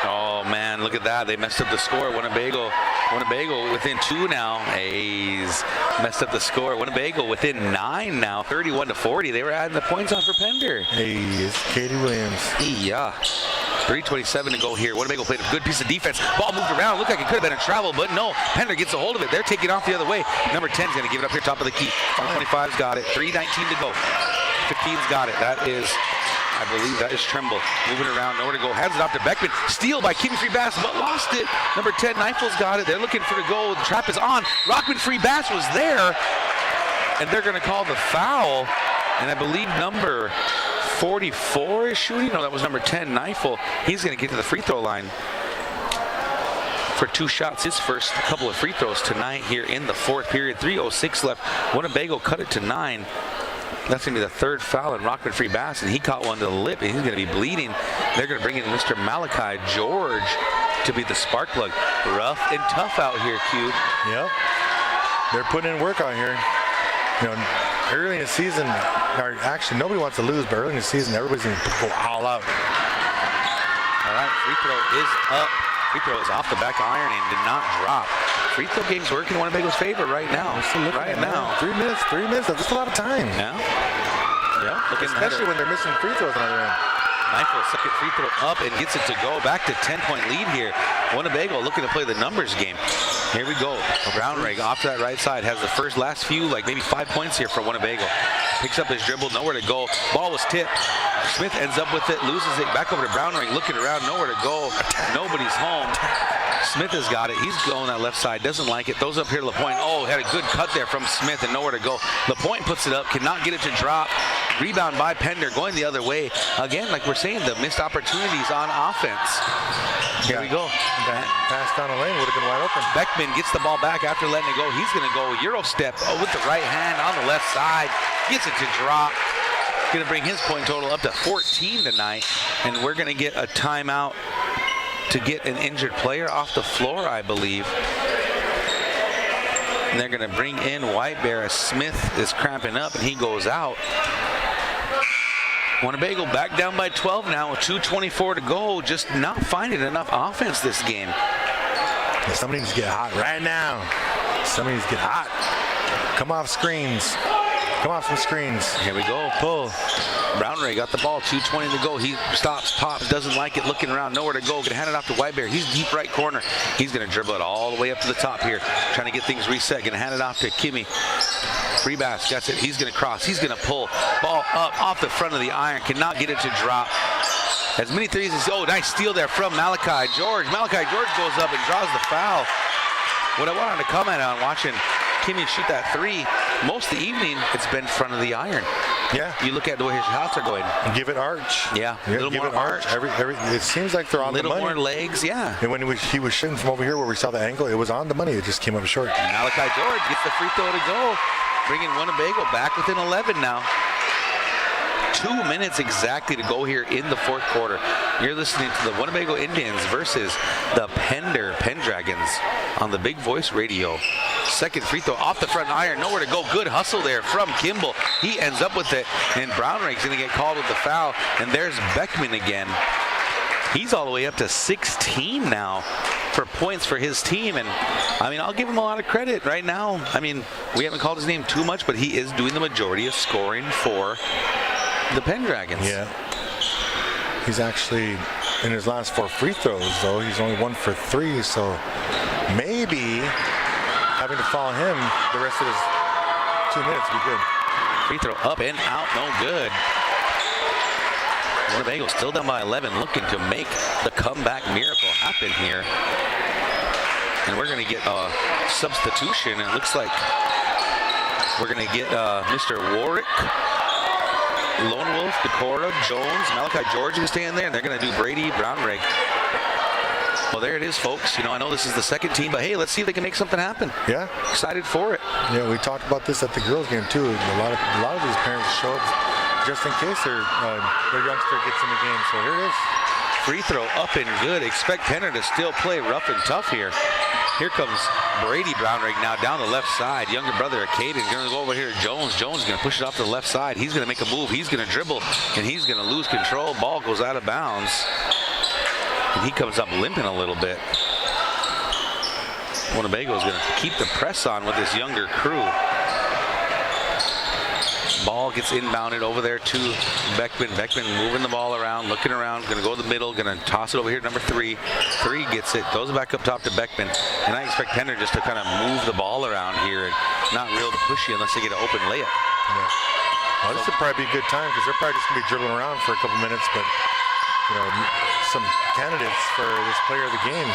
Oh man, look at that. They messed up the score. Winnebago within 2 now. A's messed up the score. Winnebago within 9 now, 31-40. They were adding the points on for Pender. Hey, it's Katie Williams. Yeah. 3:27 to go here. Winnebago played a good piece of defense. Ball moved around. Looked like it could have been in travel, but no. Pender gets a hold of it. They're taking off the other way. Number 10's going to give it up here, top of the key. 25's got it. 3:19 to go. 15's got it. That is, I believe that is Tremble. Moving around, nowhere to go. Hands it off to Beckman. Steal by King Free Bass, but lost it. Number 10, Knifel's got it. They're looking for the goal. The trap is on. Rockman Free Bass was there, and they're going to call the foul. And I believe number 44 is shooting. No, that was number 10, Knifel. He's going to get to the free throw line for 2 shots. His first couple of free throws tonight here in the 4th period. 3:06 left. Winnebago cut it to 9. That's going to be the 3rd foul in Rockman Free Bass, and he caught one to the lip, and he's going to be bleeding. They're going to bring in Mr. Malachi George to be the spark plug. Rough and tough out here, Q. Yep. They're putting in work out here. You know, early in the season, or actually nobody wants to lose, but early in the season, everybody's going to go all out. All right, free throw is up. Free throw is off the back iron and did not drop. Free throw game's working in Winnebago's favor right now. Right now. 3 minutes. That's a lot of time. Yeah. Yeah. Especially when they're missing free throws on the other end. Knifel, second free throw up and gets it to go. Back to 10-point lead here. Winnebago looking to play the numbers game. Here we go. Brownrigg off to that right side. Has the last few, like maybe 5 points here for Winnebago. Picks up his dribble, nowhere to go. Ball was tipped. Smith ends up with it, loses it. Back over to Brownrigg, looking around, nowhere to go. Nobody's home. Smith has got it. He's going that left side. Doesn't like it. Throws up here to LaPointe. Oh, had a good cut there from Smith and nowhere to go. LaPointe puts it up. Cannot get it to drop. Rebound by Pender going the other way. Again, like we're saying, the missed opportunities on offense. Here we go. That pass down the lane would have been wide open. Beckman gets the ball back after letting it go. He's going to go Euro step with the right hand on the left side. Gets it to drop. Going to bring his point total up to 14 tonight. And we're going to get a timeout to get an injured player off the floor, I believe. And they're going to bring in White Bear as Smith is cramping up and he goes out. Winnebago back down by 12 now with 2:24 to go. Just not finding enough offense this game. Yeah, somebody needs to get hot right now. Somebody needs to get hot. Come off screens. Come off some screens. Here we go. Pull. Brownrigg got the ball. 2:20 to go. He stops, pops, doesn't like it, looking around, nowhere to go. Going to hand it off to White Bear. He's deep right corner. He's going to dribble it all the way up to the top here. Trying to get things reset. Going to hand it off to Kimmy. Free Bass gets it. He's going to cross. He's going to pull. Ball up off the front of the iron. Cannot get it to drop. as many threes as, oh, nice steal there from Malachi George. Malachi George goes up and draws the foul. What I wanted to comment on watching Kimmy shoot that three, most of the evening, it's been front of the iron. Yeah. You look at the way his shots are going. Give it arch. Yeah. A little give more it arch. It seems like they're on the money. A little more legs, yeah. And when he was shooting from over here where we saw the angle, it was on the money. It just came up short. Malachi George gets the free throw to go, bringing Winnebago back within 11 now. 2 minutes exactly to go here in the fourth quarter. You're listening to the Winnebago Indians versus the Pender Pendragons on the Big Voice Radio. Second free throw off the front iron, nowhere to go. Good hustle there from Kimball. He ends up with it, and Brownrake's going to get called with the foul. And there's Beckman again. He's all the way up to 16 now for points for his team. And, I mean, I'll give him a lot of credit right now. I mean, we haven't called his name too much, but he is doing the majority of scoring for the Pendragons. Yeah. He's actually, in his last 4 free throws, though, he's only 1 for 3. So maybe having to follow him the rest of his 2 minutes would be good. Free throw up and out, no good. Winnebago still down by 11, looking to make the comeback miracle happen here. And we're going to get a substitution. It looks like we're going to get Mr. Warwick, Lone Wolf, Decorah, Jones, Malachi George is staying there, and they're going to do Brady Brownrake. Well, there it is, folks. You know, I know this is the second team, but hey, let's see if they can make something happen. Yeah. Excited for it. Yeah, we talked about this at the girls' game too. A lot of these parents show up just in case their youngster gets in the game. So here it is. Free throw up and good. Expect Pender to still play rough and tough here. Here comes Brady Brownrake now down the left side. Younger brother of Caden going to go over here to Jones. Jones is going to push it off to the left side. He's going to make a move. He's going to dribble, and he's going to lose control. Ball goes out of bounds. And he comes up limping a little bit. Winnebago is going to keep the press on with this younger crew. Ball gets inbounded over there to Beckman. Beckman moving the ball around, looking around, going to go to the middle, going to toss it over here to number 3. 3 gets it, throws it back up top to Beckman. And I expect Pender just to kind of move the ball around here and not real pushy unless they get an open layup. Yeah. Well, this would probably be a good time because they're probably just going to be dribbling around for a couple minutes, but you know, some candidates for this player of the game.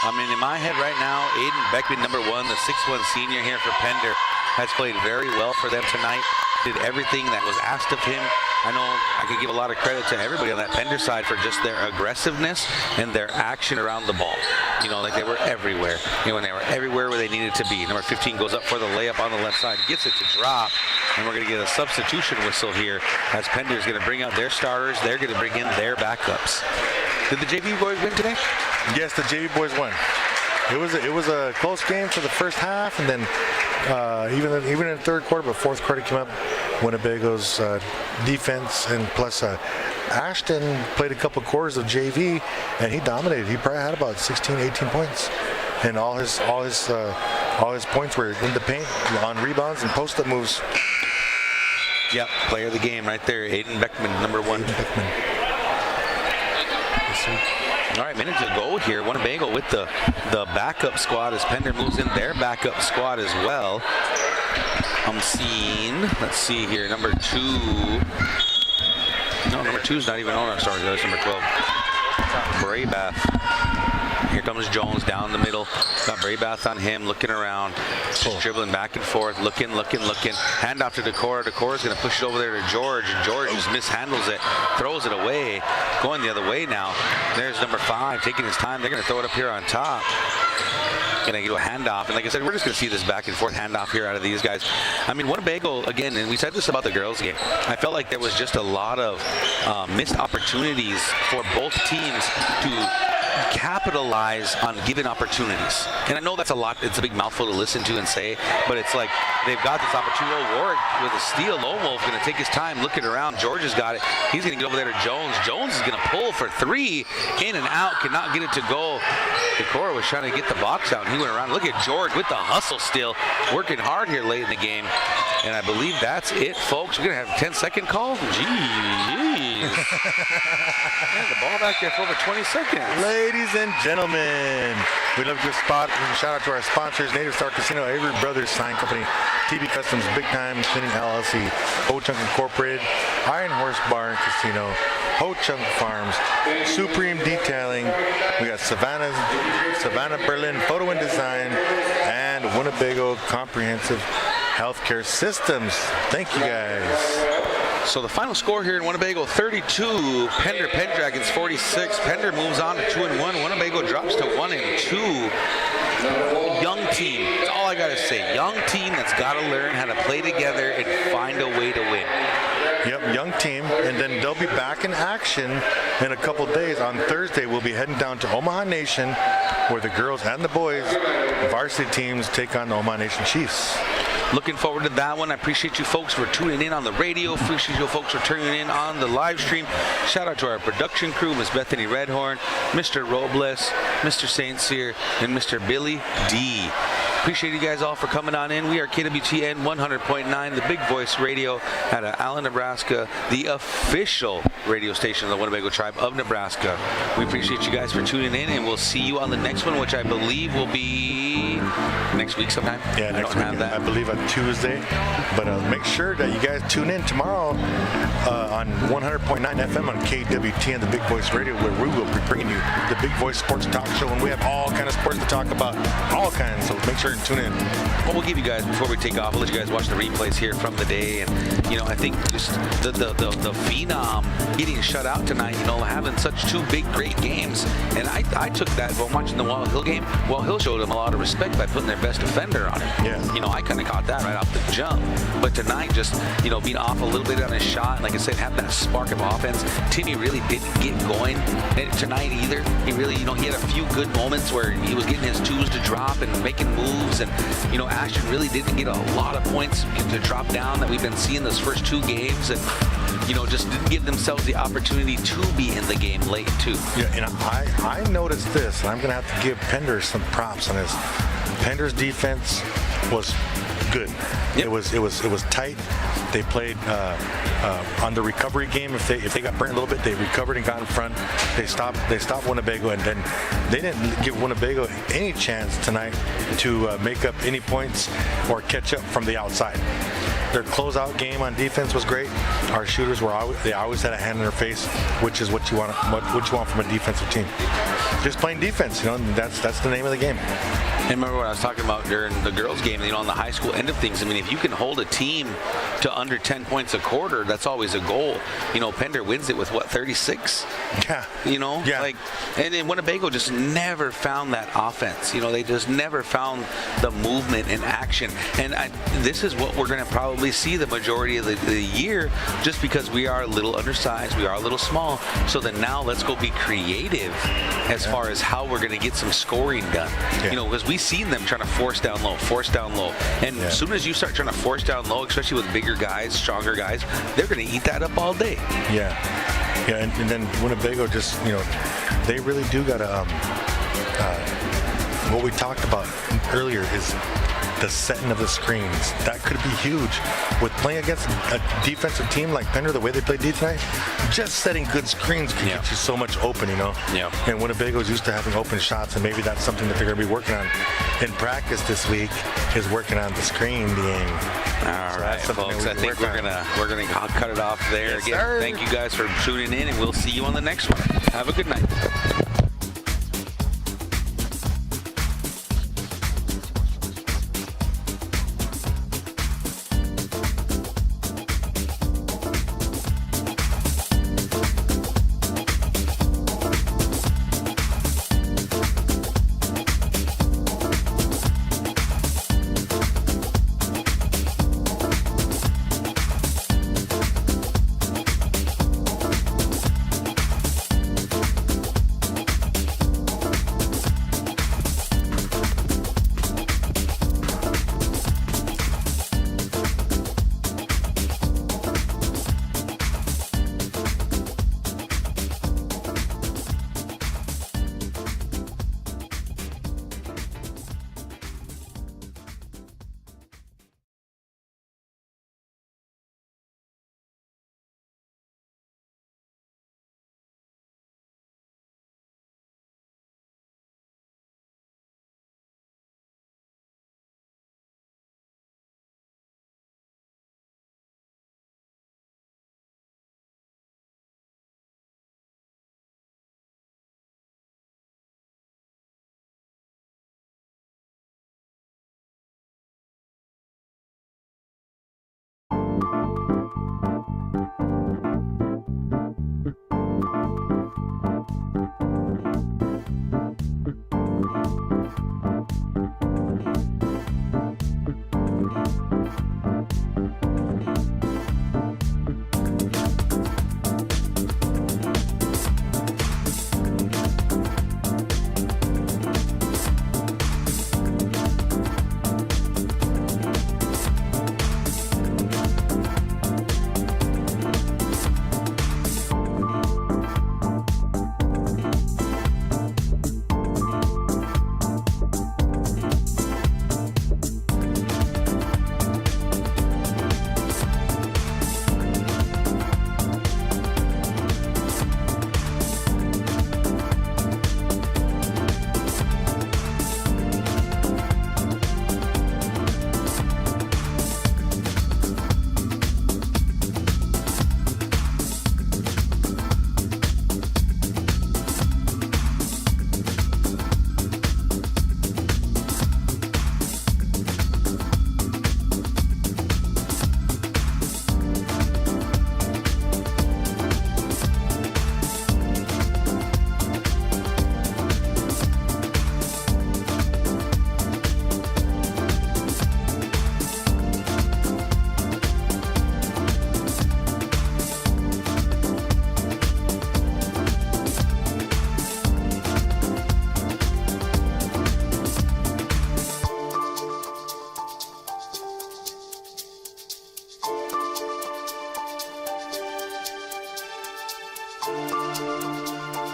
I mean, in my head right now, Aiden Beckman, number 1, the 6'1" senior here for Pender, has played very well for them tonight. Did everything that was asked of him. I know I could give a lot of credit to everybody on that Pender side for just their aggressiveness and their action around the ball. You know, like they were everywhere. You know, when they were everywhere where they needed to be. Number 15 goes up for the layup on the left side, gets it to drop, and we're going to get a substitution whistle here as Pender is going to bring out their starters. They're going to bring in their backups. Did the JV boys win today? Yes, the JV boys won. It was a close game for the first half, and then even in the third quarter, but fourth quarter came up. Winnebago's defense, and plus Ashton played a couple quarters of JV, and he dominated. He probably had about 16, 18 points, and all his points were in the paint on rebounds and post-up moves. Yep, player of the game right there, Aiden Beckman, number 1. Aiden Beckman. Yes, sir. All right, minute to go here. Winnebago with the backup squad as Pender moves in their backup squad as well. I'm seeing, let's see here, number 2. No, number 2's not even on our starters. That's number 12. Braybath. Here comes Jones down the middle. Got Braybath on him, looking around, just dribbling back and forth, looking. Hand off to Decorah. Decorah's going to push it over there to George, and George just mishandles it, throws it away, going the other way now. There's number 5 taking his time. They're going to throw it up here on top. Going to do a handoff, and like I said, we're just going to see this back and forth handoff here out of these guys. I mean, Winnebago, again, and we said this about the girls' game, I felt like there was just a lot of missed opportunities for both teams to capitalize on given opportunities. And I know that's a lot, it's a big mouthful to listen to and say, but it's like they've got this opportunity. Oh, Warwick with a steal. Lone Wolf going to take his time looking around. George has got it. He's going to get over there to Jones. Jones is going to pull for 3, in and out, cannot get it to go. Decorah was trying to get the box out, and he went around. Look at George with the hustle still, working hard here late in the game. And I believe that's it, folks. We're going to have a 10-second call. Jeez. Yeah, the ball back there for over 20 seconds. Ladies and gentlemen, we love your spot. Shout out to our sponsors, Native Star Casino, Avery Brothers Sign Company, TB Customs, Big Time Cleaning LLC, Ho Chunk Incorporated, Iron Horse Bar and Casino, Ho Chunk Farms, Supreme Detailing. We got Savannah Berlin Photo and Design, and Winnebago Comprehensive Healthcare Systems. Thank you guys. So the final score here in Winnebago, 32. Pender Pendragons 46. Pender moves on to 2-1. Winnebago drops to 1-2. Young team. That's all I got to say. Young team that's got to learn how to play together and find a way to win. Yep, young team, and then they'll be back in action in a couple days. On Thursday, we'll be heading down to Omaha Nation, where the girls and the boys varsity teams take on the Omaha Nation Chiefs. Looking forward to that one. I appreciate you folks for tuning in on the radio. Appreciate you folks for tuning in on the live stream. Shout out to our production crew, Miss Bethany Redhorn, Mr. Robles, Mr. St. Cyr, and Mr. Billy D. Appreciate you guys all for coming on in. We are KWTN 100.9, the Big Voice Radio out of Allen, Nebraska, the official radio station of the Winnebago Tribe of Nebraska. We appreciate you guys for tuning in, and we'll see you on the next one, which I believe will be next week sometime. Yeah, next week. I believe on Tuesday. But make sure that you guys tune in tomorrow on 100.9 FM on KWTN, the Big Voice Radio, where we will be bringing you the Big Voice Sports Talk Show, and we have all kind of sports to talk about, all kinds. So make sure and tune in. Well, we'll give you guys, before we take off, we'll let you guys watch the replays here from the day. And, you know, I think just the phenom getting shut out tonight, you know, having such two big, great games. And I took that while watching the Wall Hill game. Wall Hill showed them a lot of respect by putting their best defender on him. Yeah. You know, I kind of caught that right off the jump. But tonight, just, you know, being off a little bit on his shot, like I said, have that spark of offense. Timmy really didn't get going tonight either. He really, you know, he had a few good moments where he was getting his twos to drop and making moves. And, you know, Ashton really didn't get a lot of points to drop down that we've been seeing those first two games. And, you know, just didn't give themselves the opportunity to be in the game late, too. Yeah, and I noticed this, and I'm going to have to give Pender some props on this. Pender's defense was good. Yep. It was tight. They played on the recovery game. If they got burnt a little bit, they recovered and got in front. They stopped Winnebago, and then they didn't give Winnebago any chance tonight to make up any points or catch up from the outside. Their closeout game on defense was great. Our shooters they always had a hand in their face, which is what you want from a defensive team. Just playing defense, you know, and that's the name of the game. And remember what I was talking about during the girls' game, you know, on the high school end of things. I mean, if you can hold a team to under 10 points a quarter, that's always a goal. You know, Pender wins it with, 36? Yeah. You know? Yeah. Like, and then Winnebago just never found that offense. You know, they just never found the movement and action. And this is what we're going to probably see the majority of the year, just because we are a little undersized, we are a little small. So then now let's go be creative as far as how we're going to get some scoring done. Yeah. You know, because we've seen them trying to force down low. And as soon as you start trying to force down low, especially with bigger guys, stronger guys, they're going to eat that up all day. Yeah. Yeah, and then Winnebago just, you know, they really do got to, what we talked about earlier is the setting of the screens. That could be huge. With playing against a defensive team like Pender, the way they played D tonight, just setting good screens can get you so much open, you know? Yeah. And Winnebago's used to having open shots, and maybe that's something that they're going to be working on in practice this week, is working on the screen game. All right, folks. I think we're gonna cut it off there. Yes, Again, sir. Thank you guys for tuning in, and we'll see you on the next one. Have a good night.